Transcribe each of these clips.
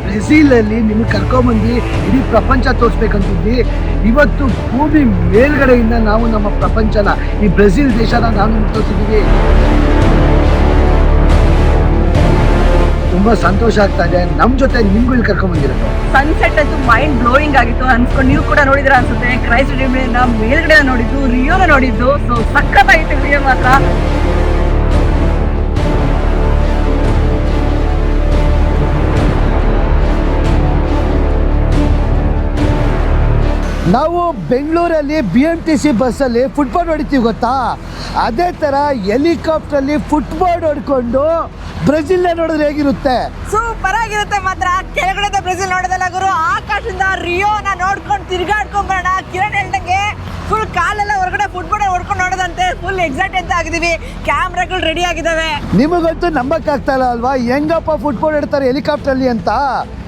ಬ್ರೆಜಿಲಲ್ಲಿ ನಿಮ್ಗೆ ಕರ್ಕೊಂಬಂದು ಇಡೀ ಪ್ರಪಂಚ ತೋರಿಸ್ಬೇಕಂತಿದ್ವಿ. ಇವತ್ತು ಭೂಮಿ ಮೇಲ್ಗಡೆಯಿಂದ ನಾವು ನಮ್ಮ ಪ್ರಪಂಚನ ಈ ಬ್ರೆಜಿಲ್ ದೇಶನ ನಾವು ನಿಮ್ಗೆ ತೋರಿಸಿದ್ದೀವಿ. ತುಂಬಾ ಸಂತೋಷ ಆಗ್ತಾ ಇದೆ. ನಮ್ ಜೊತೆ ನಿಮ್ಗೂ ಇಲ್ಲಿ ಕರ್ಕೊಂಡ್ಬಂದಿರೋದು. ಸನ್ಸೆಟ್ ಅಂತೂ ಮೈಂಡ್ ಬ್ಲೋಯಿಂಗ್ ಆಗಿತ್ತು ಅನ್ಸ್ಕೊಂಡು ನೀವು ಕೂಡ ನೋಡಿದ್ರ ಅನ್ಸುತ್ತೆ. ಕ್ರೈಸ್ಟ್ ರಿಡೀಮ್ನ ಮೇಲ್ಗಡೆ ನೋಡಿದ್ದು, ರಿಯೋನ ನೋಡಿದ್ದು. ಸೊ ಸಖತ್ತಾಗಿತ್ತು ವಿಡಿಯೋ ಮಾತ್ರ. ನಾವು ಬೆಂಗಳೂರಲ್ಲಿ BMTC ಬಸ್ಸಲ್ಲಿ ಫುಟ್ಬಾಲ್ ಹೊಡಿತೀವಿ ಗೊತ್ತಾ, ಅದೇ ಥರ ಹೆಲಿಕಾಪ್ಟ್ರಲ್ಲಿ ಫುಟ್ಬಾಲ್ ಹೊಡ್ಕೊಂಡು ಬ್ರೆಜಿಲ್ನ ನೋಡಿದ್ರೆ ಹೇಗಿರುತ್ತೆ? ಸೂಪರ್ ಆಗಿರುತ್ತೆ ಮಾತ್ರ. ಕೆಳಗಡೆ ಬ್ರೆಜಿಲ್ ನೋಡೋದಲ್ಲ ಗುರು, ಆಕಾಶದಿಂದ ರಿಯೋನ ನೋಡ್ಕೊಂಡು ತಿರ್ಗಾಡ್ಕೊಂಡ್ ಬರೋಣ. ಕಿರಣ್ ಹೇಳ್ದಂಗೆ ಫುಲ್ ಕಾಲೆಲ್ಲ ಹೊರಗಡೆ ಫುಟ್ಬಾಲ್ ಹೊಡ್ಕೊಂಡು ನೋಡೋದಂತೆ. ಫುಲ್ ಎಕ್ಸೈಟ್ ಅಂತ ಆಗಿದೀವಿ. ಕ್ಯಾಮ್ರಾಗಳು ರೆಡಿ ಆಗಿದಾವೆ. ನಿಮಗಂತೂ ನಂಬಕ್ಕಾಗ್ತಾ ಇಲ್ಲ ಅಲ್ವಾ ಹೆಂಗಪ್ಪ ಫುಟ್ಬಾಲ್ ಹೊಡ್ತಾರೆ ಹೆಲಿಕಾಪ್ಟ್ರಲ್ಲಿ ಅಂತ?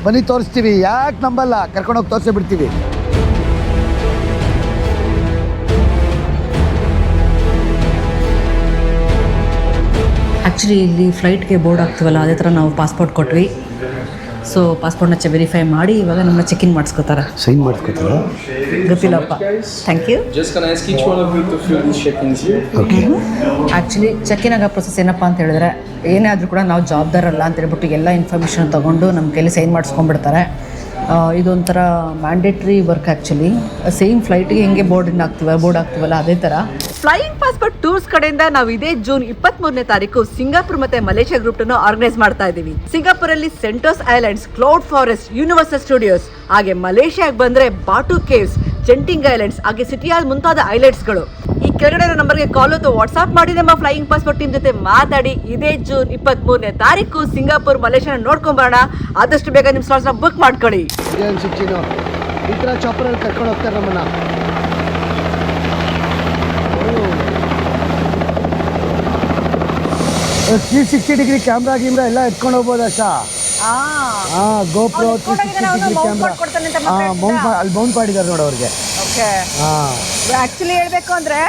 ಬನ್ನಿ ತೋರಿಸ್ತೀವಿ. ಯಾಕೆ ನಂಬಲ್ಲ, ಕರ್ಕೊಂಡೋಗಿ ತೋರಿಸಿ ಬಿಡ್ತೀವಿ. ಆ್ಯಕ್ಚುಲಿ ಇಲ್ಲಿ ಫ್ಲೈಟ್ಗೆ ಬೋರ್ಡ್ ಆಗ್ತೀವಲ್ಲ, ಅದೇ ಥರ ನಾವು ಪಾಸ್ಪೋರ್ಟ್ ಕೊಟ್ವಿ. ಸೊ ಪಾಸ್ಪೋರ್ಟ್ನ ವೆರಿಫೈ ಮಾಡಿ ಇವಾಗ ನಮ್ಮನ್ನ ಚೆಕ್ ಇನ್ ಮಾಡಿಸ್ಕೋತಾರೆ. ಸೈನ್ ಮಾಡಿಸ್ಕೋತಾರೆ? ಗೊತ್ತಿಲ್ಲಪ್ಪ. Thank you. Actually check in ಆಗೋ ಪ್ರೊಸೆಸ್ ಏನಪ್ಪ ಅಂತ ಹೇಳಿದ್ರೆ, ಏನೇ ಆದರೂ ಕೂಡ ನಾವು ಜವಾಬ್ದಾರಲ್ಲ ಅಂತ ಹೇಳ್ಬಿಟ್ಟು ಎಲ್ಲ ಇನ್ಫಾರ್ಮೇಷನ್ ತೊಗೊಂಡು ನಮ್ಮ ಕೈಲಿ ಸೈನ್ ಮಾಡಿಸ್ಕೊಂಡ್ಬಿಡ್ತಾರೆ. ಇದೊಂಥರ ಮ್ಯಾಂಡೇಟ್ರಿ ವರ್ಕ್. ಆ್ಯಕ್ಚುಲಿ ಸೇಮ್ ಫ್ಲೈಟ್ಗೆ ಹೆಂಗೆ ಬೋರ್ಡ್ ಆಗ್ತೀವಲ್ಲ ಅದೇ ಥರ. ಫ್ಲೈಯಿಂಗ್ ಪಾಸ್ಪೋರ್ಟ್ ಟೂರ್ಸ್ ಕಡೆಯಿಂದ ನಾವು ಇದೇ ಜೂನ್ 23ನೇ ತಾರೀಕು ಸಿಂಗಾಪುರ್ ಮತ್ತೆ ಮಲೇಷ್ಯಾ ಗ್ರೂಪ್ ಅನ್ನು ಆರ್ಗನೈಸ್ ಮಾಡ್ತಾ ಇದ್ದೀವಿ. ಸಿಂಗಾಪುರ್ ಅಲ್ಲಿ Sentosa islands, cloud forest, universal studios, ಹಾಗೆ ಮಲೇಷ್ಯಾಗೆ ಬಂದ್ರೆ ಬಾಟು ಕೇವ್ಸ್, ಜೆಂಟಿಂಗ್ ಐಲ್ಯಾಂಡ್ಸ್, ಹಾಗೆ ಸಿಟಿಯಾಲ್ ಮುಂತಾದ ಐಲ್ಯಾಂಡ್ಸ್ ಗಳು. ಈ ಕೆಳಗಡೆ ನಂಬರ್ಗೆ ಕಾಲ್ ಅಥವಾ ವಾಟ್ಸ್ಆಪ್ ಮಾಡಿ ನಮ್ಮ ಫ್ಲೈಯಿಂಗ್ ಪಾಸ್ಪೋರ್ಟ್ ಟೀಮ್ ಜೊತೆ ಮಾತಾಡಿ ಇದೇ ಜೂನ್ 23ನೇ ತಾರೀಕು ಸಿಂಗಾಪುರ್ ಮಲೇಷ್ಯಾನ ನೋಡ್ಕೊಂಡ್ ಬರೋಣ. ಆದಷ್ಟು ಬೇಗ ನಿಮ್ಮ ಸ್ಲಾಟ್ಸ್ನ ಬುಕ್ ಮಾಡ್ಕೊಳ್ಳಿ. ಈ ಥರ ಚಾಪರಲ್ಲಿ ಕರ್ಕೊಂಡು ಹೋಗ್ತಾರೆ ನಮ್ಮನ್ನ. 360 ಡಿಗ್ರಿ ಕ್ಯಾಮ್ರಾ ಎಲ್ಲ ಎತ್ಕೊಂಡು ಹೋಗ್ಬೋದು ಅಷ್ಟಾ. ಗೋಪ್ರೋ 360 ಡಿಗ್ರಿ ಕ್ಯಾಮ್ರಾ ಅಲ್ಲಿ ಮೌಂಟ್ ಮಾಡಿದ್ದಾರೆ ನೋಡಿ ಅವ್ರಿಗೆ. ಆಕ್ಚುಲಿ ಹೇಳ್ಬೇಕು ಅಂದ್ರೆ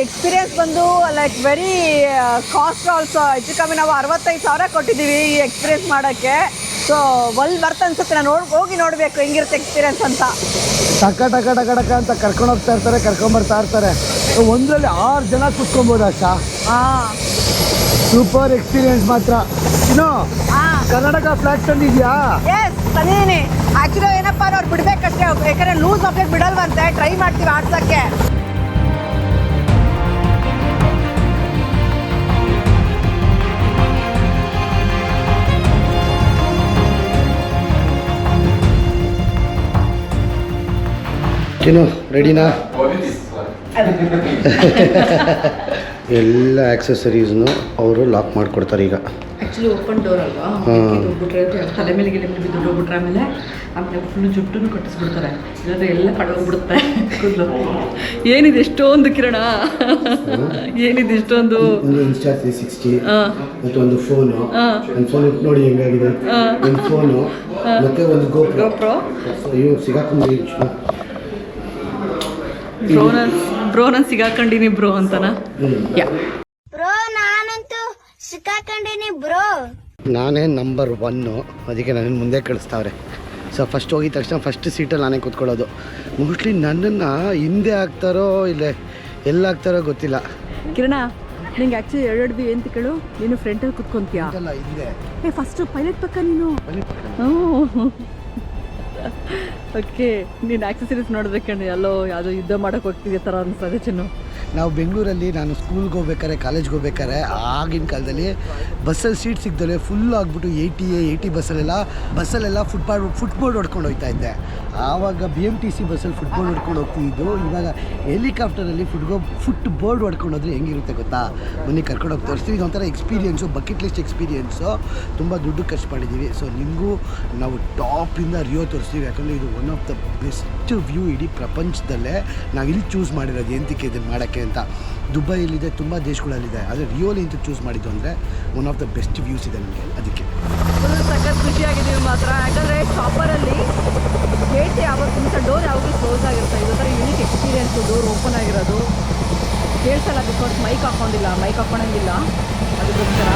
ಎಕ್ಸ್ಪೀರಿಯನ್ಸ್ ಬಂದು ಲೈಕ್ ವೆರಿ ಕಾಸ್ಟ್ ಆಲ್ಸೋ. ಹೆಚ್ಚು ಕಮ್ಮಿ ನಾವು 65,000 ಕೊಟ್ಟಿದ್ದೀವಿ ಈ ಎಕ್ಸ್ಪೀರಿಯನ್ಸ್ ಮಾಡೋಕ್ಕೆ. ಸೊ ವರ್ತ್ ಅನ್ಸುತ್ತೆ. ನಾನು ಹೋಗಿ ನೋಡಬೇಕು ಹೆಂಗಿರುತ್ತೆ ಎಕ್ಸ್ಪೀರಿಯನ್ಸ್ ಅಂತ. ಟಕ ಅಂತ ಕರ್ಕೊಂಡು ಹೋಗ್ತಾ ಇರ್ತಾರೆ, ಕರ್ಕೊಂಬರ್ತಾ ಇರ್ತಾರೆ. ಒಂದರಲ್ಲಿ 6 ಜನ ಕುತ್ಕೊಬೋದು ಅಷ್ಟಾ. ಸೂಪರ್ ಎಕ್ಸ್ಪೀರಿಯನ್ಸ್ ಮಾತ್ರ. ಇನ್ನು ಕರ್ನಾಟಕ ಫ್ಲಾಗ್ ತಂದಿದ್ಯಾ? ಎಸ್ ತಂದಿದ್ದೀನಿ. ಆಕ್ಚುಲಿ ಏನಪ್ಪ ಅವ್ರು ಬಿಡ್ಬೇಕಷ್ಟೇ, ಯಾಕಂದ್ರೆ ಲೂಸ್ ಆಬ್ಜೆಕ್ಟ್ ಬಿಡಲ್ವಂತೆ. ಟ್ರೈ ಮಾಡ್ತೀವಿ ಆಡ್ಸಕ್ಕೆ. ಏನು ರೆಡಿನಾ? ಎಲ್ಲ ಆಕ್ಸೆಸರೀಸ್ನು ಅವರು ಲಾಕ್ ಮಾಡಿಕೊಡ್ತಾರೆ ಈಗ. ಆ್ಯಕ್ಚುಲಿ ಓಪನ್ ಡೋರ್ ಅಲ್ವಾ, ಹೋಗ್ಬಿಟ್ರೆ ತಲೆ ಮೇಲೆ ಬಿದ್ದು ಹೋಗ್ಬಿಟ್ರೆ ಆಮೇಲೆ ಫುಲ್ಲು ಜುಟ್ಟನ್ನು ಕಟ್ಟಿಸ್ಬಿಡ್ತಾರೆ. ಇಲ್ಲಾಂದರೆ ಎಲ್ಲ ಕಡೋಗ್ಬಿಡುತ್ತೆ ಕೂದಲು. ಏನಿದೆ ಎಷ್ಟೊಂದು ಕಿರಣ, ಏನಿದೆ ಇಷ್ಟೊಂದು? ಒಂದು ಇನ್ಸ್ಟಾ 360 ಮತ್ತು ಒಂದು ಫೋನು. ಒಂದು ಫೋನ್ ನೋಡಿ ಹೆಂಗಾಗಿದೆ. ಒಂದು ಫೋನು ಮತ್ತು ಒಂದು ಗೋಪ್ರೋ. ಅಯ್ಯೋ ಸಿಗಾಕೊಂಡು ಬ್ರೋನ ಸಿಗಾಕೊಂಡಿನಿ ಬ್ರೋ ಅಂತನಾ? ಬ್ರೋ ನಾನಂತೂ ಸಿಕ್ಕಾಕೊಂಡಿನಿ ಬ್ರೋ. ನಾನೇ ನಂಬರ್ 1, ಅದಕ್ಕೆ ನನ್ನ ಮುಂದೆ ಕಳಿಸ್ತಾವ್ರೆ. ಸೊ ಫಸ್ಟ್ ಹೋಗಿದ ತಕ್ಷಣ ಫಸ್ಟ್ ಸೀಟಲ್ಲಿ ನಾನೇ ಕೂತ್ಕೊಳ್ಳೋದು. ಮೋಸ್ಟ್ಲಿ ನನ್ನನ್ನು ಹಿಂದೆ ಹಾಕ್ತಾರೋ ಇಲ್ಲ ಎಲ್ಲ ಹಾಕ್ತಾರೋ ಗೊತ್ತಿಲ್ಲ. ಕಿರಣ, ನಿಂಗೆ ಆ್ಯಕ್ಚುಲಿ 2 ಬಿ ಅಂತ ಕೇಳು. ನೀನು ಫ್ರಂಟಲ್ಲಿ ಕುತ್ಕೊಂತೀಯಾ? ಹಿಂದೆ ಫಸ್ಟು ಪೈಲಟ್ ಪಕ್ಕ ನೀನು. ಓಕೆ, ನೀನು ಆಕ್ಸೆಸರೀಸ್ ನೋಡ್ಬೇಕಂದ್ರೆ ಎಲ್ಲೋ ಯಾವುದೋ ಯುದ್ಧ ಮಾಡೋಕೆ ಹೋಗ್ತಿದ್ದೆ ಥರ ಅನಿಸ್ತದೆ ಚಿನ್ನು. ನಾವು ಬೆಂಗಳೂರಲ್ಲಿ ನಾನು ಸ್ಕೂಲ್ಗೆ ಹೋಗ್ಬೇಕಾರೆ, ಕಾಲೇಜ್ಗೆ ಹೋಗ್ಬೇಕಾರೆ ಆಗಿನ ಕಾಲದಲ್ಲಿ ಬಸ್ಸಲ್ಲಿ ಸೀಟ್ ಸಿಗ್ದಲೆ ಫುಲ್ ಆಗಿಬಿಟ್ಟು 80 ಬಸ್ಸಲ್ಲೆಲ್ಲ ಫುಟ್ಬೋರ್ಡ್ ಹೊಡ್ಕೊಂಡು ಹೋಗ್ತಾ ಇದ್ದೆ. ಆವಾಗ BMTC ಬಸ್ಸಲ್ಲಿ ಫುಟ್ಬೋರ್ಡ್ ಹೊಡ್ಕೊಂಡು ಹೋಗ್ತಿದ್ದು. ಇವಾಗ ಹೆಲಿಕಾಪ್ಟರಲ್ಲಿ ಫುಟ್ ಬೋರ್ಡ್ ಹೊಡ್ಕೊಂಡು ಹೋದ್ರೆ ಹೆಂಗಿರುತ್ತೆ ಗೊತ್ತಾ? ಬನ್ನಿ ಕರ್ಕೊಂಡೋಗಿ ತೋರಿಸ್ತೀವಿ. ಇದೊಂಥರ ಎಕ್ಸ್ಪೀರಿಯೆನ್ಸು, ಬಕೆಟ್ ಲಿಸ್ಟ್ ಎಕ್ಸ್ಪೀರಿಯೆನ್ಸು. ತುಂಬ ದುಡ್ಡು ಖರ್ಚು ಮಾಡಿದ್ದೀವಿ. ಸೊ ನಿಮಗೂ ನಾವು ಟಾಪಿಂದ ರಿಯೋ ತೋರಿಸ್ತೀವಿ. ಯಾಕಂದರೆ ಇದು one of the best view ಇಡೀ ಪ್ರಪಂಚದಲ್ಲೇ. ನಾವು ಇಲ್ಲಿ ಚೂಸ್ ಮಾಡಿರೋದು ಎಂತಕ್ಕೆ ಇದನ್ನು ಮಾಡೋಕ್ಕೆ ಅಂತ. ದುಬೈಯಲ್ಲಿದೆ, ತುಂಬ ದೇಶಗಳಲ್ಲಿದೆ, ಆದರೆ ರಿಯೋಲಿ ಅಂತ ಚೂಸ್ ಮಾಡಿದ್ದು ಅಂದರೆ one of the best views ಇದೆ ನಮಗೆ. ಅದಕ್ಕೆ ಸಖತ್ ಖುಷಿಯಾಗಿದ್ದೀವಿ ಮಾತ್ರ. ಯಾಕಂದರೆ ಶಾಪರಲ್ಲಿ ಗೇಟ್ ಯಾವತ್ತು ಡೋರ್ ಯಾವಾಗಲೂ ಕ್ಲೋಸ್ ಆಗಿರುತ್ತೆ. ಇದೊಂಥರ ಯುನಿಕ್ ಎಕ್ಸ್ಪೀರಿಯೆನ್ಸು. ಡೋರ್ ಓಪನ್ ಆಗಿರೋದು ಕೇಳಿಸಲ್ಲ, ಬಿಕಾಸ್ ಮೈಕ್ ಹಾಕ್ಕೊಂಡಂಗಿಲ್ಲ ಅದಕ್ಕೋಸ್ಕರ.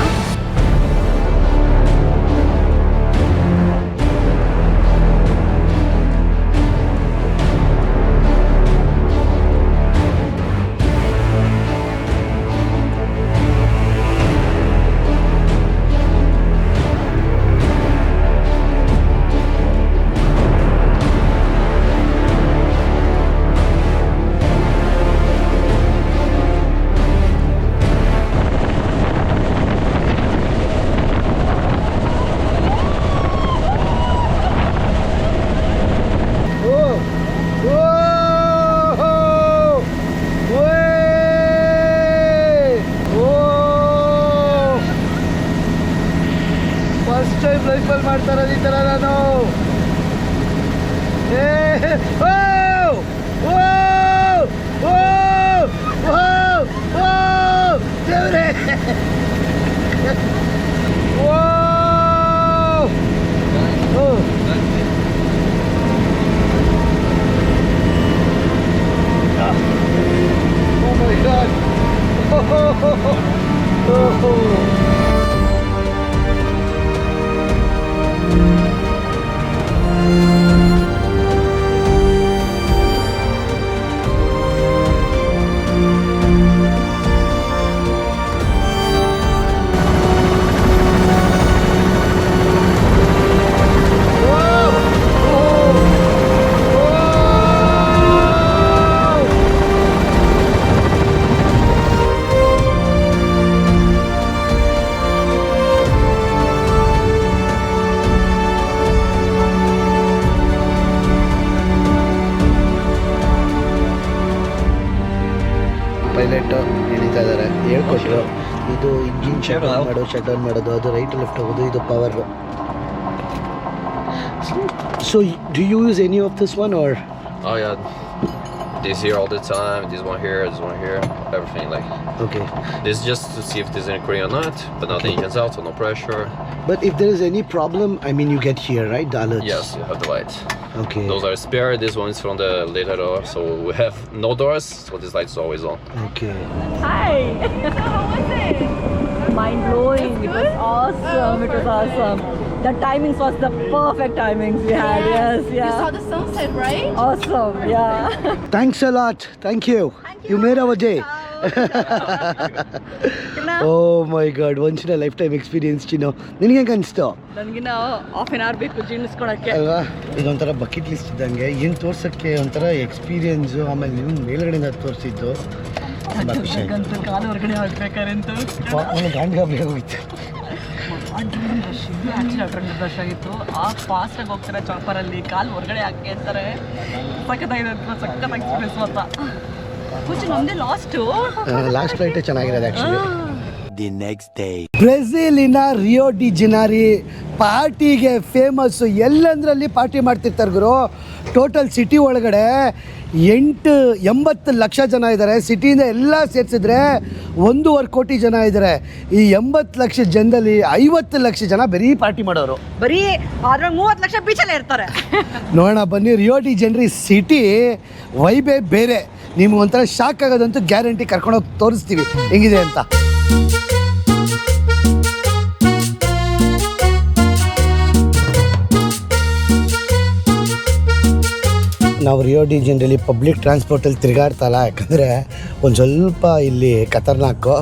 ಇರೋದು ಈ ಥರ ನಾನು. ದೇವ್ರೆ Oh my God! ಪೈಲಟ್ ಇಳಿತಾ ಇದ್ದಾರೆ, ಹೇಳ್ಕೊಟ್ರು ಇದು ಇಂಜಿನ್ ಶಟ್ ಆನ್ ಮಾಡೋದು, ಶಟ್ ಆನ್ ಮಾಡೋದು, ಅದು ರೈಟ್ ಲೆಫ್ಟ್ ಹೋಗೋದು, ಇದು power. So do you use any of this one or? Oh yeah, this here all the time, this one here, everything like. Okay. This is just to see if there's any cooling or not, but now the engine's out, so no pressure. But if there is any problem, I mean, you get here, right? The alerts. Yes, you have the lights. Okay. Those are spare, this one is from the later door, so we have no doors, so this light is always on. Okay. Hi! How was it? Mind blowing. It was awesome. It was awesome. The timings was the perfect timings we had. Yes, yeah. You saw the sunset, right? Awesome. Yeah. Thanks a lot. Thank you. You made our day. Oh my God, once in a lifetime experience, ಚಿನ್ನು. ನಿನಗೆ ಹೆಂಗೆ ಅನಿಸ್ತು? ನನಗಿನ್ನ half an hour ಬೇಕು ಜೀರ್ಣಿಸ್ಕೊಳಕ್ಕೆ. ಅಲ್ವಾ, ಇದೊಂಥರ bucket list ಇದ್ದಂಗೆ, ಏನು ತೋರ್ಸೋಕ್ಕೆ ಒಂಥರ experience. ಆಮೇಲೆ ನೀವು ಮೇಲ್ಗಡೆಯಿಂದ ತೋರಿಸಿದ್ದು ತುಂಬ ಖುಷಿ ಆಯಿತು. ಕಾಲು ಹೊರಗಡೆ ಹೋಗ್ಬೇಕಾರೆ ಅಂತ ನನಗೆ ಗಾಂಡ್ಗಾಬ್ಲಿ ಹೋಗಿತ್ತು. ಆಕ್ಚುಲಿ ರಶ್ ಆಗಿತ್ತು. ಫಾಸ್ಟಾಗಿ ಹೋಗ್ತಾರೆ ಚಾಪರಲ್ಲಿ, ಕಾಲು ಹೊರಗಡೆ ಹಾಕಿ ಅಂತಾರೆ. ಸಖತ್ತಾಗಿದೆ, ಸಖತ್ ಎಕ್ಸ್ಪೀರಿಯನ್ಸ್ ಮಾತ್ರ. ಕುಚ್ ನಮ್ಮದೇ ಲಾಸ್ಟ್ ಫ್ಲೈಟೇ ಚೆನ್ನಾಗಿರೋದು ಆ್ಯಕ್ಚುಲಿ. ದಿ ನೆಕ್ಸ್ಟ್ ಡೇ ಬ್ರೆಜಿಲಿನ ರಿಯೋ ಡಿ ಜನೈರೋ ಪಾರ್ಟಿಗೆ ಫೇಮಸ್ಸು. ಎಲ್ಲಂದ್ರಲ್ಲಿ ಪಾರ್ಟಿ ಮಾಡ್ತಿರ್ತಾರೆ ಗುರು. ಟೋಟಲ್ ಸಿಟಿ ಒಳಗಡೆ 80 ಲಕ್ಷ ಜನ ಇದ್ದಾರೆ. ಸಿಟಿಯಿಂದ ಎಲ್ಲ ಸೇರಿಸಿದ್ರೆ 1.5 ಕೋಟಿ ಜನ ಇದ್ದಾರೆ. ಈ 80 ಲಕ್ಷ ಜನದಲ್ಲಿ 50 ಲಕ್ಷ ಜನ ಬರೀ ಪಾರ್ಟಿ ಮಾಡೋರು. ಬರೀ ಆದ್ರೆ 30 ಲಕ್ಷ ಬೀಚಲ್ಲೇ ಇರ್ತಾರೆ. ನೋಡೋಣ ಬನ್ನಿ, ರಿಯೋ ಡಿ ಜನೈರೋ ಸಿಟಿ ವೈಬೇ ಬೇರೆ. ನಿಮ್ಗೆ ಒಂಥರ ಶಾಕ್ ಆಗೋದಂತೂ ಗ್ಯಾರಂಟಿ. ಕರ್ಕೊಂಡೋಗಿ ತೋರಿಸ್ತೀವಿ ಹೆಂಗಿದೆ ಅಂತ. ನಾವು ರಿಯೋ ಡಿ ಜನೈರೋಲಿ ಪಬ್ಲಿಕ್ ಟ್ರಾನ್ಸ್ಪೋರ್ಟಲ್ಲಿ ತಿರುಗಾಡ್ತಲ್ಲ, ಯಾಕಂದರೆ ಒಂದು ಸ್ವಲ್ಪ ಇಲ್ಲಿ ಖತರ್ನಾಕು.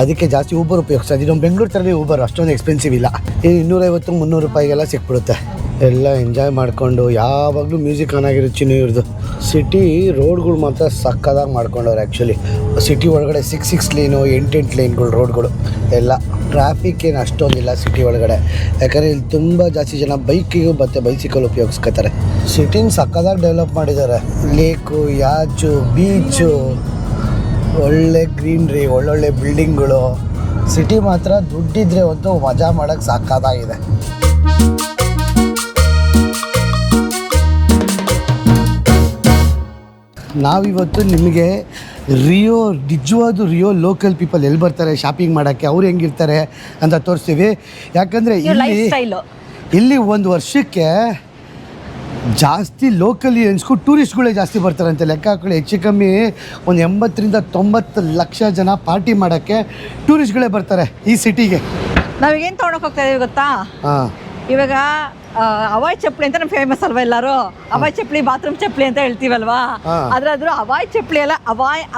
ಅದಕ್ಕೆ ಜಾಸ್ತಿ ಊಬರ್ ಉಪಯೋಗಿಸ್ತಾ ಇದ್ದೀವಿ. ನಮ್ಮ ಬೆಂಗಳೂರು ಥರನೇ ಊಬರ್ ಅಷ್ಟೊಂದು ಎಕ್ಸ್ಪೆನ್ಸಿವ್ ಇಲ್ಲ. 250-300 ರೂಪಾಯಿಗೆಲ್ಲ ಸಿಕ್ಬಿಡುತ್ತೆ. ಎಲ್ಲ ಎಂಜಾಯ್ ಮಾಡಿಕೊಂಡು ಯಾವಾಗಲೂ ಮ್ಯೂಸಿಕ್ ಆನ್ ಆಗಿರುತ್ತೆ ಚಿನ್ನು ಇವ್ರದ್ದು. ಸಿಟಿ ರೋಡ್ಗಳು ಮಾತ್ರ ಸಕ್ಕದಾಗಿ ಮಾಡ್ಕೊಂಡವ್ರು ಆ್ಯಕ್ಚುಲಿ. ಸಿಟಿ ಒಳಗಡೆ 6 ಲೇನು 8 ಲೇನ್ಗಳು ರೋಡ್ಗಳು ಎಲ್ಲ. ಟ್ರಾಫಿಕ್ ಏನು ಅಷ್ಟೊಂದಿಲ್ಲ ಸಿಟಿ ಒಳಗಡೆ, ಯಾಕಂದರೆ ಇಲ್ಲಿ ತುಂಬ ಜಾಸ್ತಿ ಜನ ಬೈಕಿಗೂ ಮತ್ತು ಬೈಸಿಕಲ್ ಉಪಯೋಗಿಸ್ಕೊತಾರೆ. ಸಿಟಿನ ಸಕ್ಕದಾಗಿ ಡೆವಲಪ್ ಮಾಡಿದ್ದಾರೆ. ಲೇಕು, ಯಾಚು, ಬೀಚು, ಒಳ್ಳೆ ಗ್ರೀನ್ರಿ, ಒಳ್ಳೊಳ್ಳೆ ಬಿಲ್ಡಿಂಗ್ಗಳು. ಸಿಟಿ ಮಾತ್ರ ದುಡ್ಡಿದ್ರೆ ಒಂದು ಮಜಾ ಮಾಡೋಕ್ಕೆ ಸಕ್ಕದಾಗಿದೆ. ನಾವಿವತ್ತು ನಿಮಗೆ ನಿಜವಾದ ರಿಯೋ ಲೋಕಲ್ ಪೀಪಲ್ ಎಲ್ಲಿ ಬರ್ತಾರೆ ಶಾಪಿಂಗ್ ಮಾಡೋಕ್ಕೆ, ಅವ್ರು ಹೆಂಗಿರ್ತಾರೆ ಅಂತ ತೋರಿಸ್ತೀವಿ. ಯಾಕಂದರೆ ಇಲ್ಲಿ ಒಂದು ವರ್ಷಕ್ಕೆ ಜಾಸ್ತಿ ಲೋಕಲಿಯನ್ಸ್ಗೂ ಟೂರಿಸ್ಟ್ಗಳೇ ಜಾಸ್ತಿ ಬರ್ತಾರಂತೆ. ಲೆಕ್ಕ ಹಾಕೊಳ್ಳಿ, ಹೆಚ್ಚು ಕಮ್ಮಿ ಒಂದು 80-90 ಲಕ್ಷ ಜನ ಪಾರ್ಟಿ ಮಾಡೋಕ್ಕೆ ಟೂರಿಸ್ಟ್ಗಳೇ ಬರ್ತಾರೆ ಈ ಸಿಟಿಗೆ. ನಾವೀಗೇನು ತೊಗೊಂಡೋಗಿ ಹೋಗ್ತಾ ಇದೀವಿ ಗೊತ್ತಾ? ಹಾಂ, ಇವಾಗ ಅವಾಯ್ ಚಪ್ಪಲಿ ಅಂತ ನಮ್ಗೆ ಫೇಮಸ್ ಅಲ್ವಾ ಎಲ್ಲರೂ? ಅವಾಯ್ ಚಪ್ಪಲಿ, ಬಾತ್ರೂಮ್ ಚಪ್ಪಲಿ ಅಂತ ಹೇಳ್ತೀವಲ್ವಾ? ಅದ್ರ ಅವಾಯ್ ಚಪ್ಪಲಿ ಅಲ್ಲ,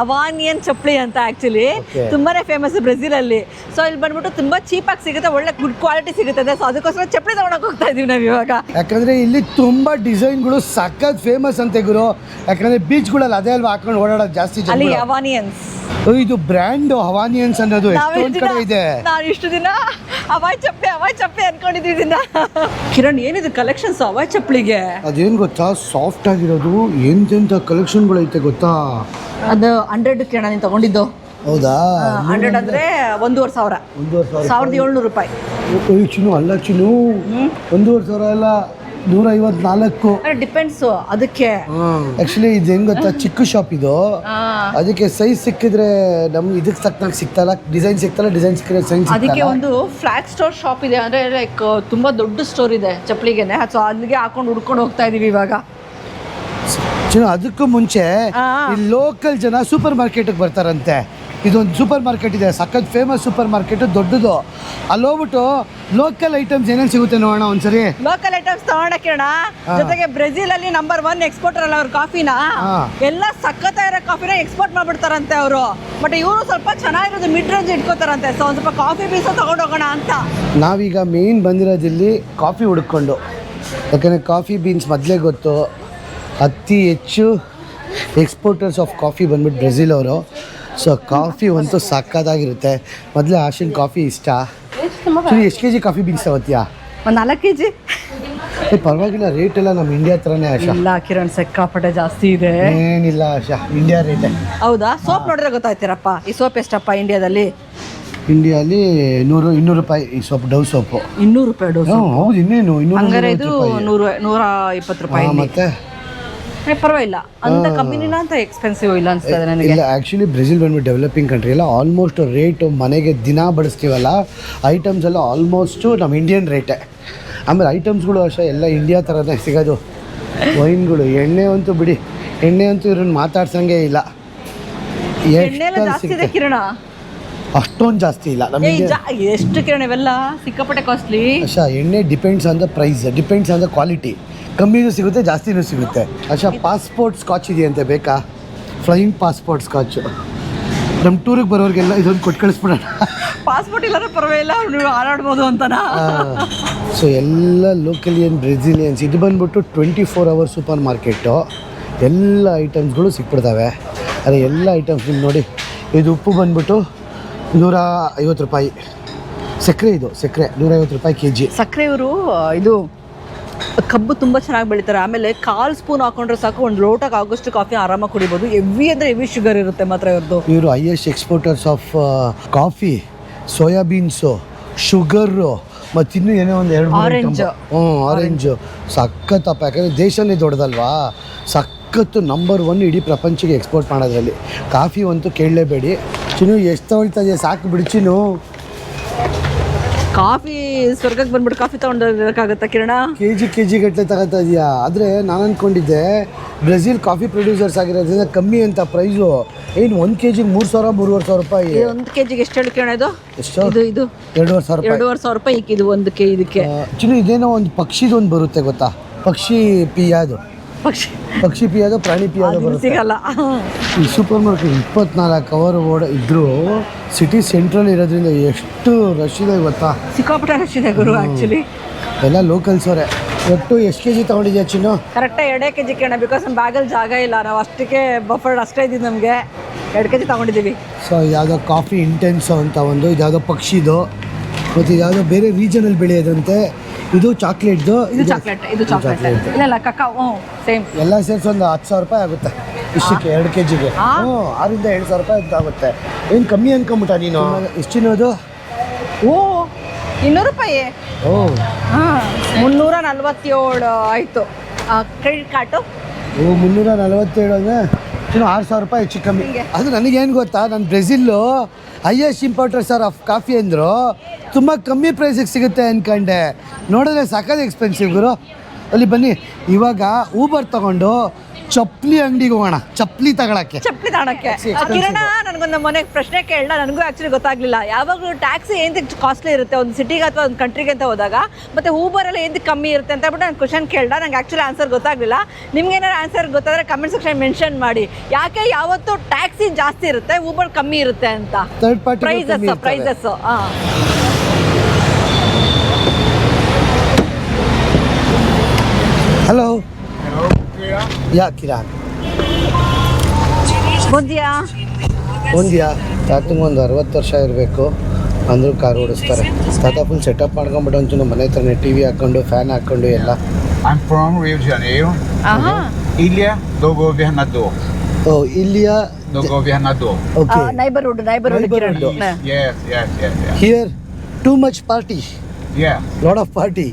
ಅವಾನಿಯನ್ ಚಪ್ಪಲಿ ಅಂತ ಆಕ್ಚುಲಿ ತುಂಬಾನೇ ಫೇಮಸ್ ಬ್ರೆಜಿಲ್ ಅಲ್ಲಿ. ಸೊ ಇಲ್ಲಿ ಬಂದ್ಬಿಟ್ಟು ತುಂಬಾ ಚೀಪ್ ಆಗಿ ಸಿಗುತ್ತೆ, ಒಳ್ಳೆ ಗುಡ್ ಕ್ವಾಲಿಟಿ ಸಿಗುತ್ತೆ. ಸೊ ಅದಕ್ಕೋಸ್ಕರ ಚಪ್ಪಲಿ ತಗೊಂಡೋಗಿ ಹೋಗ್ತಾ ಇದೀವಿ ನಾವು ಇವಾಗ. ಯಾಕಂದ್ರೆ ಇಲ್ಲಿ ತುಂಬಾ ಡಿಸೈನ್ಗಳು ಸಖತ್ ಫೇಮಸ್ ಅಂತೆ ಗುರು. ಯಾಕಂದ್ರೆ ಬೀಚ್ಗಳಲ್ಲಿ ಅದೇ ಅಲ್ವಾ ಹಾಕೊಂಡು ಓಡಾಡೋದು ಜಾಸ್ತಿ ಜನ. ಅಲ್ಲಿ ಹವಾನಿಯನ್ಸ್, ಇದು ಬ್ರ್ಯಾಂಡ್ ಹವಾನಿಯನ್ಸ್ ಅನ್ನೋದು ಎಷ್ಟೊಂದು ಕಡೆ ಇದೆ. ನಾನು ಇಷ್ಟು ದಿನ ಅವಾಯ್ ಚಪ್ಪಲಿ ಅನ್ಕೊಂಡಿದ್ದೀವಿ. ಕಿರಣ್, ಏನಿದು ಕಲೆಕ್ಷನ್ಸ್ ಅವಾಯ್ ಚಪ್ಪಲಿಗೆ? ಅದೇನು ಗೊತ್ತಾ, ಸಾಫ್ಟ್ ಆಗಿರೋದು ಎಂತೆಂಥ ಕಲೆಕ್ಷನ್ಗಳು ಐತೆ ಗೊತ್ತಾ. ಅದು 100 ಕಿರಣ ನೀನು ತಗೊಂಡಿದ್ದು ಹೌದಾ 100 ಅಂದರೆ 1,500 1,700 ರೂಪಾಯಿ. ಚಿನ್ನು ಅಲ್ಲ ಚಿನ್ನು 1,500 ಅಲ್ಲ 154. ಡಿಪೆಂಡ್ಸು ಅದಕ್ಕೆ. ಆ್ಯಕ್ಚುಲಿ ಇದು ಹೆಂಗೆ ಗೊತ್ತಾ, ಚಿಕ್ಕ ಶಾಪ್ ಇದು, ಅದಕ್ಕೆ ಸೈಜ್ ಸಿಕ್ಕಿದ್ರೆ ನಮ್ಗೆ ಇದಕ್ಕೆ ತಕ್ಕನಾಗ ಸಿಗ್ತಲ್ಲ, ಡಿಸೈನ್ ಸಿಗ್ತಲ್ಲ, ಡಿಸೈನ್ ಸಿಕ್ಕಿದ್ರೆ ಸೈಜ್ ಅದಕ್ಕೆ ಸಿಗ್ತಲ್ಲ. ಒಂದು ಫ್ಲಾಗ್ ಸ್ಟೋರ್ ಶಾಪ್ ಇದೆ, ಅಂದರೆ ಲೈಕ್ ತುಂಬ ದೊಡ್ಡ ಸ್ಟೋರ್ ಇದೆ ಚಪ್ಪಲಿಗೆನೆ. ಸೊ ಅಲ್ಲಿಗೆ ಹಾಕೊಂಡು ಹುಡ್ಕೊಂಡು ಹೋಗ್ತಾ ಇದೀವಿ ಇವಾಗ. ಚಿನ್ನು ಅದಕ್ಕೂ ಮುಂಚೆ ಈ ಲೋಕಲ್ ಜನ ಸೂಪರ್ ಮಾರ್ಕೆಟಿಗೆ ಬರ್ತಾರಂತೆ. ಇದೊಂದು ಸೂಪರ್ ಮಾರ್ಕೆಟ್ ಇದೆ, ಸಖತ್ ಫೇಮಸ್ ಸೂಪರ್ ಮಾರ್ಕೆಟ್, ದೊಡ್ಡದು. ಅಲ್ಲಿ ಹೋಗ್ಬಿಟ್ಟು ಲೋಕಲ್ ಐಟಮ್ಸ್ ಏನೇನು ಸಿಗುತ್ತೆ ನೋಡೋಣ ಒಂದ್ಸರಿ. ಲೋಕಲ್ ಐಟಮ್ಸ್ ತಗೊಂಡಕ್ಕಿರೋಣ. ಜೊತೆಗೆ ಬ್ರೆಜಿಲ್ ಅಲ್ಲಿ ನಂಬರ್ 1 ಎಕ್ಸ್ಪೋರ್ಟರ್ ಅಲ್ಲ ಅವ್ರ ಕಾಫಿನ, ಎಲ್ಲ ಸಖತ್ತಾಗಿರೋ ಕಾಫಿನ ಎಕ್ಸ್ಪೋರ್ಟ್ ಮಾಡ್ಬಿಡ್ತಾರಂತೆ ಅವರು. ಬಟ್ ಇವರು ಸ್ವಲ್ಪ ಚೆನ್ನಾಗಿರೋದು ಮಿಡ್ ರೇಂಜ್ ಇಟ್ಕೋತಾರಂತೆ. ಸೊ ಒಂದು ಸ್ವಲ್ಪ ಕಾಫಿ ಬೀನ್ಸ್ ತಗೊಂಡೋಗೋಣ ಅಂತ ನಾವೀಗ ಮೇನ್ ಬಂದಿರೋದಿಲ್ಲಿ ಕಾಫಿ ಹುಡ್ಕೊಂಡು. ಯಾಕಂದರೆ ಕಾಫಿ ಬೀನ್ಸ್ ಮೊದಲೇ ಗೊತ್ತು, ಅತಿ ಹೆಚ್ಚು ಎಕ್ಸ್ಪೋರ್ಟರ್ಸ್ ಆಫ್ ಕಾಫಿ ಬಂದ್ಬಿಟ್ಟು ಬ್ರೆಜಿಲ್ ಅವರು. ಸೊ ಕಾಫಿ ಅಂತೂ ಸಕ್ಕತ್ತಾಗಿರುತ್ತೆ. ಮೊದಲೇ ಆಶಿನ್ ಕಾಫಿ ಇಷ್ಟ. ಎಷ್ಟು ಕೆ ಜಿ ಕಾಫಿ ಬೀನ್ಸ್ ತಗೋತೀಯಾ? ಒಂದು 4 kg. ಪರವಾಗಿಲ್ಲ, ರೇಟ್ ಎಲ್ಲ ನಮ್ಮ ಇಂಡಿಯಾ ಥರನೇ ಆಶಾ. ಇಲ್ಲ ಕಿರಣ್, ಸಿಕ್ಕಾಪಟ್ಟೆ ಜಾಸ್ತಿ ಇದೆ. ಏನಿಲ್ಲ ಆಶಾ, ಇಂಡಿಯಾ ರೇಟೇ. ಹೌದಾ? ಸೋಪ್ ನೋಡಿದ್ರೆ ಗೊತ್ತಾಯ್ತಿರಪ್ಪ. ಈ ಸೋಪ್ ಎಷ್ಟಪ್ಪ ಇಂಡಿಯಾದಲ್ಲಿ? ಇಂಡಿಯಾಲಿ 200 ರೂಪಾಯಿ ಈ ಸೋಪ್, ಡವ್ ಸೋಪು. 200 ರೂಪಾಯಿ ಡೋಸ್. ಹೌದು, ಇನ್ನೇನು ಹಂಗಾರೆ ಇದು 120 ರೂಪಾಯಿ. ಮತ್ತೆ ಪರವಾಗಿಲ್ಲ, ಅಂತ ಕಮ್ಮಿನಿಲ್ಲ, ಅಂತ ಎಕ್ಸ್ಪೆನ್ಸಿವ್ ಇಲ್ಲ ಅನ್ಸ್ತದೆ ನನಗೆ. ಇಲ್ಲ, ಆ್ಯಕ್ಚುಲಿ ಬ್ರೆಜಿಲ್ ಬಂದ್ಬಿಟ್ಟು ಡೆವಲಪಿಂಗ್ ಕಂಟ್ರಿ ಎಲ್ಲ ಆಲ್ಮೋಸ್ಟ್ ರೇಟು ಮನೆಗೆ ದಿನ ಬಡಿಸ್ತೀವಲ್ಲ ಐಟಮ್ಸ್ ಎಲ್ಲ ಆಲ್ಮೋಸ್ಟು ನಮ್ಮ ಇಂಡಿಯನ್ ರೇಟೇ. ಆಮೇಲೆ ಐಟಮ್ಸ್ಗಳು ಅಷ್ಟೇ ಎಲ್ಲ ಇಂಡಿಯಾ ಥರನೇ ಸಿಗೋದು. ವೈನ್ಗಳು, ಎಣ್ಣೆ ಅಂತೂ ಬಿಡಿ, ಎಣ್ಣೆ ಅಂತೂ ಇವ್ರನ್ನ ಮಾತಾಡ್ಸಂಗೆ ಇಲ್ಲ. ಜಾಸ್ತಿ ಇದೆ ಕಿರಣ, ಅಷ್ಟೊಂದು ಜಾಸ್ತಿ ಇಲ್ಲ ನಮ್ಮ ಎಷ್ಟು ಕಿರಣ ಇವೆಲ್ಲ ಸಿಕ್ಕಾಪಟ್ಟೆ ಕಾಸ್ಟ್ಲಿ. ಅಷ್ಟೇ, ಎಣ್ಣೆ depends on the price, depends on the quality. ಕಮ್ಮಿನೂ ಸಿಗುತ್ತೆ, ಜಾಸ್ತಿನೂ ಸಿಗುತ್ತೆ. ಅಷ್ಟೇ, ಪಾಸ್ಪೋರ್ಟ್ ಸ್ಕಾಚ್ ಇದೆಯಂತೆ, ಬೇಕಾ? Flying Passport scotch. ನಮ್ಮ ಟೂರಿಗೆ ಬರೋರಿಗೆಲ್ಲ ಇದೊಂದು ಕೊಟ್ಟು ಕಳಿಸ್ಬಿಡೋಣ. ಪಾಸ್ಪೋರ್ಟ್ ಇಲ್ಲಾಂದ್ರೆ ಪರವಾಗಿಲ್ಲ, ನೀವು ಆಡಾಡ್ಬೋದು ಅಂತನಾ? ಸೊ ಎಲ್ಲ ಲೋಕಲಿಯನ್ ಬ್ರೆಜಿಲಿಯನ್ಸ್. ಇದು ಬಂದ್ಬಿಟ್ಟು 24 hours ಸೂಪರ್ ಮಾರ್ಕೆಟು. ಎಲ್ಲ ಐಟಮ್ಸ್ಗಳು ಸಿಕ್ಬಿಡ್ತವೆ. ಅದೇ ಎಲ್ಲ ಐಟಮ್ಸ್ ನಿಮ್ಗೆ ನೋಡಿ, ಇದು ಉಪ್ಪು ಬಂದ್ಬಿಟ್ಟು 150 ರೂಪಾಯಿ. ಸಕ್ಕರೆ, ಇದು ಸಕ್ಕರೆ 150 ರೂಪಾಯಿ kg. ಸಕ್ಕರೆ ಇವರು ಇದು ಕಬ್ಬು ತುಂಬ ಚೆನ್ನಾಗಿ ಬೆಳಿತಾರೆ. ಆಮೇಲೆ 1/4 ಸ್ಪೂನ್ ಹಾಕೊಂಡ್ರೆ ಸಾಕು, ಒಂದು ಲೋಟಕ್ಕೆ ಆಗೋಷ್ಟು ಕಾಫಿ ಆರಾಮಾಗಿ ಕುಡಿಬೋದು. ಹೆವಿ ಅಂದರೆ ಹೆವಿ ಶುಗರ್ ಇರುತ್ತೆ ಮಾತ್ರ ಇವ್ರದ್ದು. ಇವರು highest exporters of coffee, soybeans, sugar, ಮತ್ತು ಇನ್ನೂ ಏನೋ ಒಂದು 2-3 ಆರೆಂಜು. ಸಖತ್ತಪ್ಪ, ಯಾಕಂದರೆ ದೇಶನೇ ದೊಡ್ಡದಲ್ವಾ, ಸಖತ್ತು ನಂಬರ್ 1 ಇಡೀ ಪ್ರಪಂಚಕ್ಕೆ ಎಕ್ಸ್ಪೋರ್ಟ್ ಮಾಡೋದ್ರಲ್ಲಿ. ಕಾಫಿ ಅಂತೂ ಕೇಳಲೇಬೇಡಿ. ಚಿನ್ನು ಎಷ್ಟು ತಗೊಳ್ತಾ ಇದೆಯಾ? ಸಾಕು ಬಿಡ್ಚಿನು. ಕಾಫಿ ಸ್ವರ್ಗಕ್ಕೆ ಬಂದ್ಬಿಟ್ಟು ಕಾಫಿ ತೊಗೊಂಡೋಗಕ್ಕಾಗತ್ತಾ ಕಿರಣ? ಕೆ ಜಿ ಗಟ್ಟಲೆ ತಗೋತಾ ಇದೆಯಾ? ಆದರೆ ನಾನು ಅಂದ್ಕೊಂಡಿದ್ದೆ ಬ್ರೆಜಿಲ್ ಕಾಫಿ ಪ್ರೊಡ್ಯೂಸರ್ಸ್ ಆಗಿರೋದ್ರಿಂದ ಕಮ್ಮಿ ಅಂತ ಪ್ರೈಸು. ಏನು 1 kg 3,000-3,500 ರೂಪಾಯಿ. 1 kg ಎಷ್ಟು ಹೇಳಿ ಕಿರಣ? ಇದು ಎಷ್ಟು? ಇದು 2,500 ರೂಪಾಯಿ ಇದು 1 kg. ಇದಕ್ಕೆ ಚಿನ್ನು ಇದೇನೋ ಒಂದು ಪಕ್ಷಿದೊಂದು ಬರುತ್ತೆ ಗೊತ್ತಾ? ಪಕ್ಷಿ ಪಿಯಾದು, ಪ್ರಾಣಿ ಪಿಯಾದು ಬರುತ್ತೆ. ಸಿಗಲ್ಲ. ಈ ಸೂಪರ್ ಮಾರ್ಕೆಟ್ 24 hour ಇದ್ದರೂ ಸಿಟಿ ಸೆಂಟ್ರಲ್ ಇರೋದ್ರಿಂದ ಎಷ್ಟು ರಶ್ ಇದೆ ಗೊತ್ತಾ? ಸಿಕ್ಕಾಪಟ್ಟೆ ರಶ್ ಇದೆ ಗುರು. ಆ್ಯಕ್ಚುಲಿ ಎಲ್ಲ ಲೋಕಲ್ಸ್ ಅವರೇ. ಒಟ್ಟು ಎಷ್ಟು ಕೆ ಜಿ ತೊಗೊಂಡಿದ್ಯಾ ಚಿನ್ನು? ಕರೆಕ್ಟಾಗಿ 2 kg ಕಿರಣ. ಬಿಕಾಸ್ ನಮ್ಮ ಬ್ಯಾಗಲ್ಲಿ ಜಾಗ ಇಲ್ಲ, ನಾವು ಅಷ್ಟಕ್ಕೆ ಬಫರ್ಡ್ ಅಷ್ಟೇ ಇದ್ದೀವಿ, ನಮಗೆ 2 kg ತೊಗೊಂಡಿದ್ದೀವಿ. ಸೊ ಯಾವುದೋ ಕಾಫಿ ಇಂಟೆನ್ಸೋ ಅಂತ ಒಂದು, ಇದು ಯಾವುದೋ ಪಕ್ಷಿದು, ಮತ್ತು ಇದು ಯಾವುದೋ ಬೇರೆ ರೀಜನಲ್ಲಿ ಬೆಳೆಯೋದಂತೆ. ಇದು ಚಾಕ್ಲೇಟ್ದು. ಇದು ಚಾಕ್ಲೇಟ್ ಇಲ್ಲ ಕಕಾವ್ ಸೇಮ್. ಎಲ್ಲ ಸೇರಿಸಿ ಒಂದು 10,000 ರೂಪಾಯಿ ಆಗುತ್ತೆ ಇಷ್ಟಕ್ಕೆ, 2 kgಗೆ. 6,000-7,000 ರೂಪಾಯಿ ಅಂತ ಆಗುತ್ತೆ. ಏನು ಕಮ್ಮಿ ಅನ್ಕೊಂಬಿಟ್ಟ ನೀನು? ಎಷ್ಟು ಚಿನ್ನೋದು? 200 ರೂಪಾಯಿ. ಓ ಹಾಂ, 347 ಆಯಿತು. ಕ್ರೆಡಿಟ್ ಕಾರ್ಡು 347 ಅಂದರೆ ಇನ್ನು 6,000 ರೂಪಾಯಿ ಹೆಚ್ಚು ಕಮ್ಮಿ. ಅದು ನನಗೇನು ಗೊತ್ತಾ, ನಾನು ಬ್ರೆಜಿಲ್ಲು ಹೈಯೆಸ್ಟ್ ಇಂಪೋರ್ಟರ್ಸ್ ಆಫ್ ಕಾಫಿ ಅಂದರು, ತುಂಬ ಕಮ್ಮಿ ಪ್ರೈಸಿಗೆ ಸಿಗುತ್ತೆ ಅಂದ್ಕೊಂಡೆ. ನೋಡಿದ್ರೆ ಸಖತ್ ಎಕ್ಸ್ಪೆನ್ಸಿವ್ ಗುರು. ಅಲ್ಲಿ ಬನ್ನಿ, ಇವಾಗ ಊಬರ್ ತೊಗೊಂಡು ಚಪ್ಪಲಿ ಅಂಗಡಿಗೆ ಹೋಗೋಣ, ಚಪ್ಪಲಿ ತಗೊಳಕ್ಕೆ. ಕಿರಣ, ನನಗೊಂದು ಮನೆಗೆ ಪ್ರಶ್ನೆ ಕೇಳಲ್ಲ, ನನಗೂ ಆ್ಯಕ್ಚುಲಿ ಗೊತ್ತಾಗಲಿಲ್ಲ. ಯಾವಾಗಲೂ ಟ್ಯಾಕ್ಸಿ ಏನಕ್ಕೆ ಕಾಸ್ಟ್ಲಿ ಇರುತ್ತೆ ಒಂದು ಸಿಟಿಗೆ ಅಥವಾ ಒಂದು ಕಂಟ್ರಿಗೆ ಅಂತ ಹೋದಾಗ, ಮತ್ತು ಊಬರಲ್ಲಿ ಏನಕ್ಕೆ ಕಮ್ಮಿ ಇರುತ್ತೆ ಅಂತ ಹೇಳ್ಬಿಟ್ಟು ನಾನು ಕ್ವಶನ್ ಕೇಳ್ದ. ನಂಗೆ ಆ್ಯಕ್ಚುಲಿ ಆನ್ಸರ್ ಗೊತ್ತಾಗಲಿಲ್ಲ. ನಿಮ್ಗೆ ಏನಾದ್ರು ಆನ್ಸರ್ ಗೊತ್ತಾದರೆ ಕಮೆಂಟ್ ಸೆಕ್ಷನ್ ಮೆನ್ಷನ್ ಮಾಡಿ. ಯಾಕೆ ಯಾವತ್ತು ಟ್ಯಾಕ್ಸಿ ಜಾಸ್ತಿ ಇರುತ್ತೆ, ಊಬರ್ ಕಮ್ಮಿ ಇರುತ್ತೆ ಅಂತ? Third party prices. ಹಾಂ, ಹಲೋ ಯಾ ಕಿರಾನ್ ಒಂದ್ಯಾ ತಾತಂಗೆ ಒಂದು 60 ವರ್ಷ ಇರಬೇಕು ಅಂದರೂ ಕಾರ್ ಓಡಿಸ್ತಾರೆ. ತಾತ ಫುಲ್ ಸೆಟಪ್ ಮಾಡ್ಕೊಂಬಿಟ್ಟು ಒಂಚೂರು ಮನೆ ಹತ್ರನೇ TV ಹಾಕ್ಕೊಂಡು ಫ್ಯಾನ್ ಹಾಕ್ಕೊಂಡು ಎಲ್ಲ. I'm from Rio de Janeiro. Ilha do Governador. ಓ, ಇಲ್ಲಿಯ do governador. Okay neighbourhood Neighborhood. Yes, yes, yes, yes. Here too much party, Yeah. Lot of party.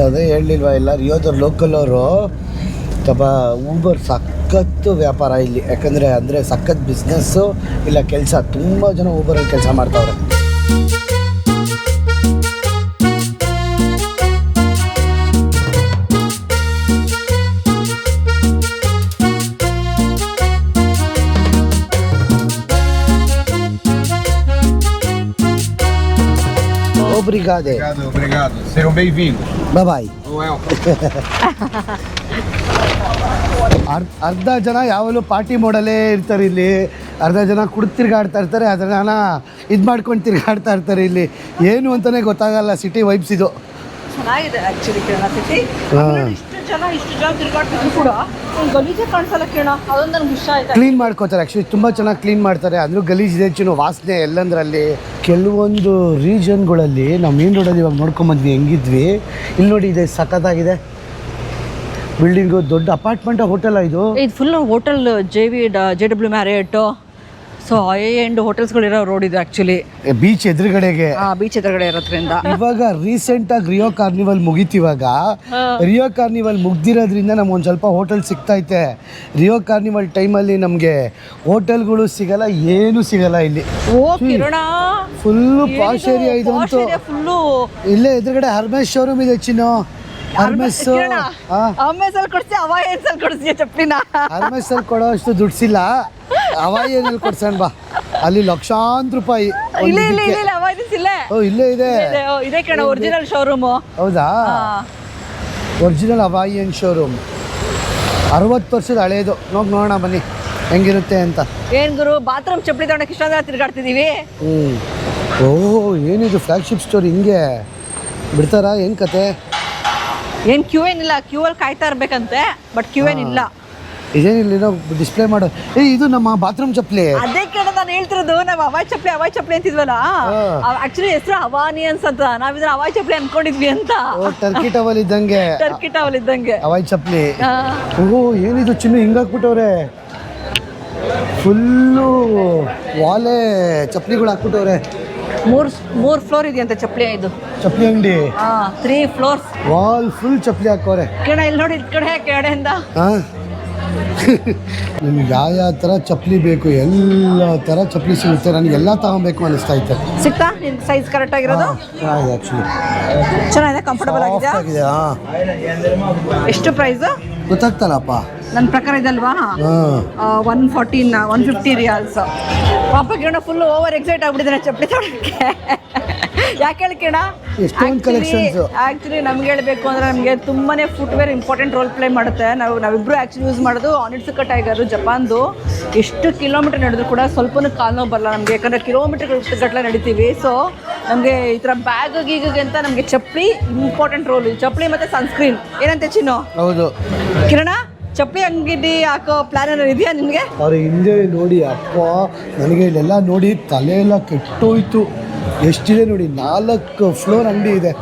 ಅದೇ ಹೇಳಲಿಲ್ವಾ ಎಲ್ಲ ರಿಯೋದವ್ರು ಲೋಕಲ್ ಅವರು ತಪ ಊಬರ್ ಸಖತ್ತು ವ್ಯಾಪಾರ ಇಲ್ಲಿ, ಯಾಕಂದರೆ ಸಖತ್ ಬಿಸ್ನೆಸ್ಸು ಇಲ್ಲ ಕೆಲಸ, ತುಂಬ ಜನ ಊಬರಲ್ಲಿ ಕೆಲಸ ಮಾಡ್ತಾವ್ರೆ. Obrigado. Obrigado, obrigado. Sejam bem-vindos. ಬಾಯ್. Welcome. ಅರ್ಧ ಜನ ಯಾವಾಗಲೂ ಪಾರ್ಟಿ ಮಾಡಲೇ ಇರ್ತಾರೆ ಇಲ್ಲಿ, ಅರ್ಧ ಜನ ಕುಡಿದು ತಿರ್ಗಾಡ್ತಾ ಇರ್ತಾರೆ, ಅರ್ಧ ಜನ ಇದು ಮಾಡ್ಕೊಂಡು ತಿರ್ಗಾಡ್ತಾ ಇರ್ತಾರೆ. ಇಲ್ಲಿ ಏನು ಅಂತಲೇ ಗೊತ್ತಾಗಲ್ಲ, ಸಿಟಿ ವೈಬ್ಸ್ ಇದು. ಚೆನ್ನಾಗಿದೆ ಆಕ್ಚುಲಿ ಕಿರಣ ಸಿಟಿ. ಹಾಂ, ಇಷ್ಟು ಜನ ತಿರುಗಾಡ್ತಿದ್ರು ಕೂಡ ಒಂದು ಗಲೀಜೆ ಕಾಣಿಸಲ್ಲ ಕಿರಣ, ಅದೊಂದು ನನಗೆ ಇಷ್ಟ ಆಯ್ತು. ಕ್ಲೀನ್ ಮಾಡ್ಕೋತಾರೆ, ಆ್ಯಕ್ಚುಲಿ ತುಂಬ ಚೆನ್ನಾಗಿ ಕ್ಲೀನ್ ಮಾಡ್ತಾರೆ. ಅಂದರೂ ಗಲೀಜಿದೆ ಹೆಚ್ಚಿನ ವಾಸನೆ ಎಲ್ಲಂದ್ರಲ್ಲಿ. ಕೆಲವೊಂದು ರೀಜನ್ಗಳಲ್ಲಿ ನಾವು ಮೇನ್ ರೋಡಲ್ಲಿ ಇವಾಗ ನೋಡ್ಕೊಂಬಂದ್ವಿ, ಹೆಂಗಿದ್ವಿ. ಇಲ್ಲಿ ನೋಡಿ, ಇದೆ ಸಖತ್ತಾಗಿದೆ ಬಿಲ್ಡಿಂಗು, ದೊಡ್ಡ ಅಪಾರ್ಟ್ಮೆಂಟ್ ಹೋಟೆಲ್ ಇದು. ಇದು full hotel JW Marriott, so high end ಹೋಟೆಲ್ಸ್ಗಳಿರೋ ರೋಡ್ ಇದು ಆ್ಯಕ್ಚುಲಿ. ಬೀಚ್ ಎದುರುಗಡೆಗೆ, ಬೀಚ್ ಎದುರುಗಡೆ ಇರೋದ್ರಿಂದ. ಇವಾಗ ರೀಸೆಂಟಾಗಿ ರಿಯೋ ಕಾರ್ನಿವಲ್ ಮುಗೀತಿವಾಗ. ರಿಯೋ ಕಾರ್ನಿವಲ್ ಮುಗ್ದಿರೋದ್ರಿಂದ ನಮ್ಗೆ ಒಂದು ಸ್ವಲ್ಪ ಹೋಟೆಲ್ ಸಿಗ್ತೈತೆ. ರಿಯೋ ಕಾರ್ನಿವಲ್ ಟೈಮಲ್ಲಿ ನಮಗೆ ಹೋಟೆಲ್ಗಳು ಸಿಗಲ್ಲ, ಏನೂ ಸಿಗಲ್ಲ ಇಲ್ಲಿ. ಓ ಕಿರಣ, ಫುಲ್ಲು ಪಾಶ್ ಏರಿಯಾ ಇದು ಅಂತೂ. ಫುಲ್ಲು ಇಲ್ಲೇ ಎದುರುಗಡೆ ಹರ್ಮೇಶ್ ಶೋರೂಮ್ ಇದೆ ಚಿನ್ನು. ಹರ್ಮೇಶ್ ಅಮೇಜಲ್ಲಿ ಕೊಡ್ಸಿ, ಅವಾಯನ್ಸಲ್ಲಿ ಕೊಡ್ಸಿ ಚಪ್ಲಿನ. ಹರ್ಮೇಶಲ್ಲಿ ಕೊಡೋ ಅಷ್ಟು ದುಡ್ಸಿಲ್ಲ, ಅವಾಯನಲ್ಲಿ ಕೊಡ್ಸೋಣ ಬಾ. ಅಲ್ಲಿ ಲಕ್ಷಾಂತರ ರೂಪಾಯಿ ಇಲ್ಲ ಇಲ್ಲ ಇಲ್ಲ ಅವಾಯನ್ಸ್ ಇಲ್ಲೇ. ಓ, ಇಲ್ಲೇ ಇದೆ. ಇದೆ ಕಣ ಒರಿಜಿನಲ್ ಶೋರೂಮು. ಹೌದಾ? ಒರಿಜಿನಲ್ ಅವಾಯನ್ ಶೋರೂಮ್ 60 ವರ್ಷದ ಹಳೇದು. ನೋಡೋಣ ಬನ್ನಿ ಹೆಂಗಿರುತ್ತೆ ಅಂತ. ಏನ್ ಗುರು, ಬಾತ್ರೂಮ್ ಚಪ್ಪಲಿ ತಗೊಂಡಕ್ಕೆ ಇಷ್ಟೊಂದು ತಿರ್ಗಾಡ್ತಿದೀವಿ. ಓಹ್, ಏನಿದು ಫ್ಲಾಗ್ಶಿಪ್ ಸ್ಟೋರ್, ಹಿಂಗೆ ಬಿಡ್ತಾರಾ? ಏನು ಕತೆ? ಏನ್ ಕ್ಯೂ ಏನಿಲ್ಲ, ಕ್ಯೂ ಅಲ್ಲಿ ಕಾಯ್ತಾ ಇರ್ಬೇಕಂತೆ, ಬಟ್ ಕ್ಯೂ ಏನಿಲ್ಲ. ಇದೇನಿಲ್ಲ ಡಿಸ್ಪ್ಲೇ ಮಾಡೋ. ಇದು ನಮ್ಮ ಬಾತ್ರೂಮ್ ಚಪ್ಪಲಿ. ಅದೇ ಕೇಳ ನಾನು ಹೇಳ್ತಿರೋದು, ನಾವು ಅವಾಯ್ ಚಪ್ಪಲಿ ಅಂತಿದ್ವಲ್ಲ, ಆಕ್ಚುಲಿ ಹೆಸರು ಅವಾನಿಯನ್ಸ್ ಅಂತ, ನಾವಿದ್ರೆ ಅವಾಯ್ ಚಪ್ಪಲಿ ಅನ್ಕೊಂಡಿದ್ವಿ ಅಂತ. ಟರ್ಕಿ ಟವಲ್ ಇದ್ದಂಗೆ, ಟರ್ಕಿ ಟವಲ್ ಇದ್ದಂಗೆ ಅವಾಯ್ ಚಪ್ಪಲಿ. ಓಹ್, ಏನಿದು ಚಿನ್ನು ಹಿಂಗಾಕ್ಬಿಟ್ಟವ್ರೆ, ಫುಲ್ಲು ವಾಲೆ ಚಪ್ಪಲಿಗಳು ಹಾಕ್ಬಿಟ್ಟವ್ರೆ. ಮೂರ್ ಫ್ಲೋರ್ ಇದೆಯಂತೆ ಚಪ್ಪಲಿ. ಇದು ಚಪ್ಪಲಿ ಅಂಗಡಿ, 3 floors. ವಾಲ್ ಫುಲ್ ಚಪ್ಪಲಿ ಹಾಕೋರೆ. ಕೇಳ ಇಲ್ಲಿ ನೋಡಿ, ಈ ಕಡೆಯಿಂದ. ನಿಮ್ಗೆ ಯಾವ ಥರ ಚಪ್ಪಲಿ ಬೇಕು, ಎಲ್ಲ ಥರ ಚಪ್ಪಲಿ ಸಿಗುತ್ತೆ. ನನಗೆ ಎಲ್ಲ ತಗೊಬೇಕು ಅನಿಸ್ತಾ ಇತ್ತು. ಸಿಗ್ತಾ ನಿನ್ ಸೈಜ್ ಕರೆಕ್ಟ್ ಆಗಿರೋದು? ಆ್ಯಕ್ಚುಲಿ ಚೆನ್ನಾಗಿದೆ, ಕಂಫರ್ಟಬಲ್ ಆಗಿದೆ. ಆಗಿದೆ. ಎಷ್ಟು ಪ್ರೈಸ್ ಗೊತ್ತಾಗ್ತಲ್ಲಪ್ಪ ನನ್ನ ಪ್ರಕಾರ ಇದಲ್ವಾ? 150 ರಿಯಾಲ್ಸ್. ಪಾಪ ಕಿರಣ ಫುಲ್ ಓವರ್ ಎಕ್ಸೈಟ್ ಆಗ್ಬಿಟ್ಟಿದ್ದಾನೆ ಚಪ್ಪಲಿ ತಗೊಳಕ್ಕೆ. ಯಾಕೆ ಹೇಳಿ ಕಿರಣ, ಎಷ್ಟೊಂದು ಕಲೆಕ್ಷನ್ಸ್. ಆ್ಯಕ್ಚುಲಿ ನಮ್ಗೆ ಹೇಳಬೇಕು ಅಂದರೆ ನಮಗೆ ತುಂಬಾನೇ ಫುಟ್ವೇರ್ ಇಂಪಾರ್ಟೆಂಟ್ ರೋಲ್ ಪ್ಲೇ ಮಾಡುತ್ತೆ. ನಾವಿಬ್ಬರು ಆ್ಯಕ್ಚುಲಿ ಯೂಸ್ ಮಾಡೋದು ಆನಿಟ್ಸುಕ ಟೈಗರು, ಜಪಾನ್ದು. ಎಷ್ಟು ಕಿಲೋಮೀಟರ್ ನಡೆದ್ರು ಕೂಡ ಸ್ವಲ್ಪನೂ ಕಾಲು ನೋವು ಬರಲ್ಲ ನಮಗೆ, ಯಾಕಂದರೆ ಕಿಲೋಮೀಟರ್ ಗಟ್ಟಲೆ ನಡಿತೀವಿ. ಸೊ ನಮಗೆ ಈ ಥರ ಬ್ಯಾಗ್ ಗೀಗಿಗೆ ಅಂತ ನಮಗೆ ಚಪ್ಪಲಿ ಇಂಪಾರ್ಟೆಂಟ್ ರೋಲ್. ಚಪ್ಪಲಿ ಮತ್ತು ಸನ್ಸ್ಕ್ರೀನ್. ಏನಂತೆ ಚಿನ್ನು? ಹೌದು ಕಿರಣ, ಚಪ್ಪಲಿ ಅಂಗಡಿ ಹಾಕೋ ಪ್ಲಾನ್ ಏನಾದ್ರು ಇದೆಯಾ ನಿಮಗೆ? ಅವ್ರ ಹಿಂದೆ ನೋಡಿ, ಅಪ್ಪ ನನಗೆ ಇಲ್ಲೆಲ್ಲ ನೋಡಿ ತಲೆ ಎಲ್ಲ ಕೆಟ್ಟೋಯ್ತು. ಎಷ್ಟಿದೆ ನೋಡಿ, 4 ಫ್ಲೋರ್ ಅಂಗಡಿ ಇದೆ.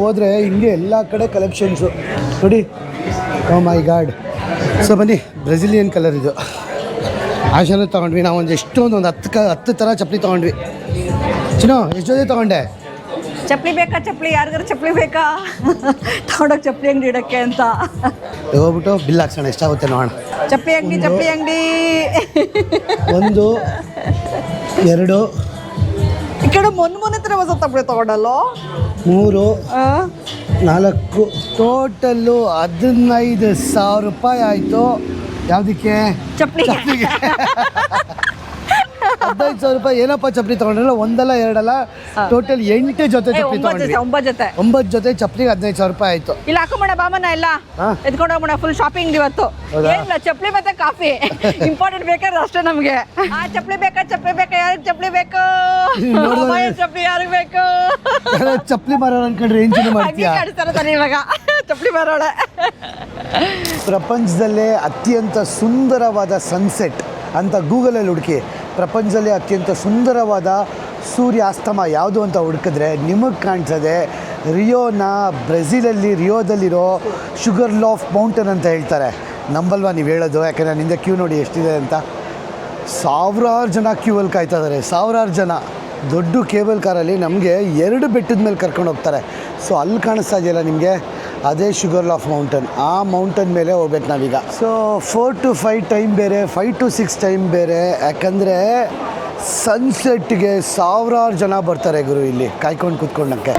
ಹೋದ್ರೆ ಹಿಂಗೆ ಎಲ್ಲ ಕಡೆ ಕಲೆಕ್ಷನ್ಸು ನೋಡಿ. ಓ ಮೈ ಗಾಡ್. ಸೊ ಬನ್ನಿ, ಬ್ರೆಜಿಲಿಯನ್ ಕಲರ್ ಇದು ಆಶಾನು ತೊಗೊಂಡ್ವಿ ನಾವು. ಒಂದು 10 ಥರ ಚಪ್ಪಲಿ ತೊಗೊಂಡ್ವಿ. ಚಿನ್ನೋ, ಎಷ್ಟು ಜೊತೆ ತೊಗೊಂಡೆ? ಚಪ್ಪಲಿ ಬೇಕಾ? ಚಪ್ಪಲಿ ಯಾರಿಗಾರು ಚಪ್ಪಲಿ ಬೇಕಾ ತಗೊಂಡೋಗಿ ಚಪ್ಪಲಿ ಅಂಗಡಿ ಇಡಕ್ಕೆ ಅಂತ ಹೋಗ್ಬಿಟ್ಟು ಬಿಲ್ ಹಾಕ್ಸೋಣ, ಎಷ್ಟಾಗುತ್ತೆ ನೋಡೋಣ. ಚಪ್ಪಲಿ ಅಂಗಡಿ 1 2 ಈ ಕಡೆ ಮೊನ್ನೆ ಹೊಸ ತಪ್ಪಲೆ ತಗೊಂಡಲ್ಲೋ. 3 4 ಟೋಟಲ್ಲು 15,000 ರೂಪಾಯಿ ಆಯಿತು. ಯಾವುದಕ್ಕೆ? ಚಪ್ಪಲಿಗೆ. 15,000 ರೂಪಾಯಿ. ಏನಪ್ಪ ಚಪ್ಪಲಿ ತೊಗೊಂಡ್ರಲ್ಲ? 1 ಅಲ್ಲ 2 ಅಲ್ಲ, ಟೋಟಲ್ 8 ಜೊತೆ ಚಪ್ಪಲಿ ತೊಗೊಂಡ್ವಿ. 9 ಜೊತೆ ಚಪ್ಪಲಿಗೆ 15,000 ರೂಪಾಯಿ ಆಯಿತು. ಇಲ್ಲ ಹಾಕೋಣ ಬಾಮನ, ಎಲ್ಲ ಎತ್ಕೊಂಡು ಹೋಗೋಣ. ಫುಲ್ ಶಾಪಿಂಗ್ ಇವತ್ತು. ಏನಿಲ್ಲ, ಚಪ್ಪಲಿ ಮತ್ತೆ ಕಾಫಿ ಇಂಪಾರ್ಟೆಂಟ್ ಬೇಕಾದ್ರೆ ಅಷ್ಟೇ ನಮಗೆ. ಚಪ್ಪಲಿ ಬೇಕಾ? ಯಾರಿಗೆ ಚಪ್ಪಲಿ ಬೇಕು? ಚಪ್ಪಲಿ ಯಾರಿಗೆ ಬೇಕು? ಚಪ್ಪಲಿ ಮಾರೋಣ ಅನ್ಕೊಂಡ್ರೆ ಏನ್ ಚಿನ್ನ ಮಾಡ್ತೀಯಾ? ಇವಾಗ ಚಪ್ಪಲಿ ಮಾರೋಣ. ಪ್ರಪಂಚದಲ್ಲೇ ಅತ್ಯಂತ ಸುಂದರವಾದ ಸನ್ಸೆಟ್ ಅಂತ ಗೂಗಲಲ್ಲಿ ಹುಡುಕಿ. ಪ್ರಪಂಚದಲ್ಲಿ ಅತ್ಯಂತ ಸುಂದರವಾದ ಸೂರ್ಯಾಸ್ತಮ ಯಾವುದು ಅಂತ ಹುಡುಕಿದ್ರೆ ನಿಮಗೆ ಕಾಣಿಸದೆ ಬ್ರೆಜಿಲಲ್ಲಿ ರಿಯೋದಲ್ಲಿರೋ ಶುಗರ್ ಲಾಫ್ ಮೌಂಟೇನ್ ಅಂತ ಹೇಳ್ತಾರೆ. ನಂಬಲ್ವಾ ನೀವು ಹೇಳೋದು? ಯಾಕಂದರೆ ನಾನು ಹಿಂದೆ ಕ್ಯೂ ನೋಡಿ ಎಷ್ಟಿದೆ ಅಂತ. ಸಾವಿರಾರು ಜನ ಕ್ಯೂವಲ್ಲಿ ಕಾಯ್ತಾ ಇದ್ದಾರೆ, ಸಾವಿರಾರು ಜನ. ದೊಡ್ಡ ಕೇಬಲ್ ಕಾರಲ್ಲಿ ನಮಗೆ 2 ಬೆಟ್ಟದ ಮೇಲೆ ಕರ್ಕೊಂಡು ಹೋಗ್ತಾರೆ. ಸೊ ಅಲ್ಲಿ ಕಾಣಿಸ್ತಾ ಇದೆಯಲ್ಲ ನಿಮಗೆ, ಅದೇ ಶುಗರ್ ಲಾಫ್ ಮೌಂಟನ್. ಆ ಮೌಂಟನ್ ಮೇಲೆ ಹೋಗ್ಬೇಕು ನಾವೀಗ. ಸೊ 4 to 5 ಟೈಮ್ ಬೇರೆ, 5 to 6 ಟೈಮ್ ಬೇರೆ. ಯಾಕಂದರೆ ಸನ್ಸೆಟ್ಗೆ ಸಾವಿರಾರು ಜನ ಬರ್ತಾರೆ ಗುರು ಇಲ್ಲಿ ಕಾಯ್ಕೊಂಡು ಕೂತ್ಕೊಂಡಕ್ಕೆ.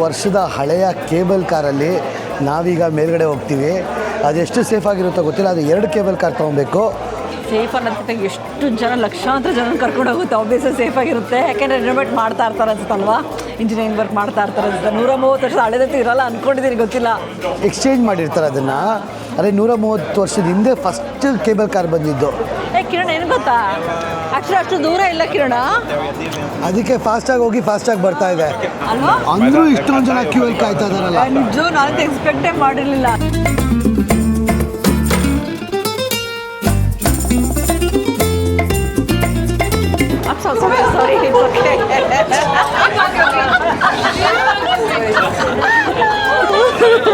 ವರ್ಷದ ಹಳೆಯ ಕೇಬಲ್ ಕಾರಲ್ಲಿ ನಾವೀಗ ಮೇಲ್ಗಡೆ ಹೋಗ್ತೀವಿ. ಅದೆಷ್ಟು ಸೇಫ್ ಆಗಿರುತ್ತೋ ಗೊತ್ತಿಲ್ಲ. ಅದು 2 ಕೇಬಲ್ ಕಾರ್ ತೊಗೊಬೇಕು. ಸೇಫ್ ಅನ್ನೋದಕ್ಕಿಂತ ಎಷ್ಟು ಜನ, ಲಕ್ಷಾಂತರ ಜನ ಕರ್ಕೊಂಡು ಹೋಗುತ್ತೆ. ಆಬ್ವಿಯಸ್ಲಿ ಸೇಫ್ ಆಗಿರುತ್ತೆ. ಯಾಕೆಂದರೆ ರಿನೋವೇಟ್ ಮಾಡ್ತಾ ಇರ್ತಾರೆ ಅನ್ಸುತ್ತಲ್ವಾ, ಇಂಜಿನಿಯರಿಂಗ್ ವರ್ಕ್ ಮಾಡ್ತಾ ಇರ್ತಾರೆ ಅನ್ಸುತ್ತೆ. 130 ವರ್ಷದ ಹಳೆದಂತೂ ಇರಲ್ಲ ಅಂದ್ಕೊಂಡಿದ್ದೀನಿ, ಗೊತ್ತಿಲ್ಲ. ಎಕ್ಸ್ಚೇಂಜ್ ಮಾಡಿರ್ತಾರೆ ಅದನ್ನು. ಅದೇ 130 ವರ್ಷದ ಹಿಂದೆ ಫಸ್ಟ್ ಕೇಬಲ್ ಕಾರ್ ಬಂದಿದ್ದು. ಕಿರಣ್ ಏನು ಗೊತ್ತಾ, ಆ್ಯಕ್ಚುಲಿ ಅಷ್ಟು ದೂರ ಇಲ್ಲ ಕಿರಣ, ಅದಕ್ಕೆ ಫಾಸ್ಟಾಗಿ ಹೋಗಿ ಫಾಸ್ಟಾಗಿ ಬರ್ತಾ ಇದೆ ಅಲ್ವಾ? ಅಂದರೂ ಇಷ್ಟೊಂದು ಜನ ಕ್ಯೂ ಅಲ್ಲಿ ಕಾಯ್ತಾ ಇದಾರಲ್ಲ. ನಿಜ, ನಾನು ಎಕ್ಸ್ಪೆಕ್ಟೇ ಮಾಡಿರಲಿಲ್ಲ. ಸಾರಿ,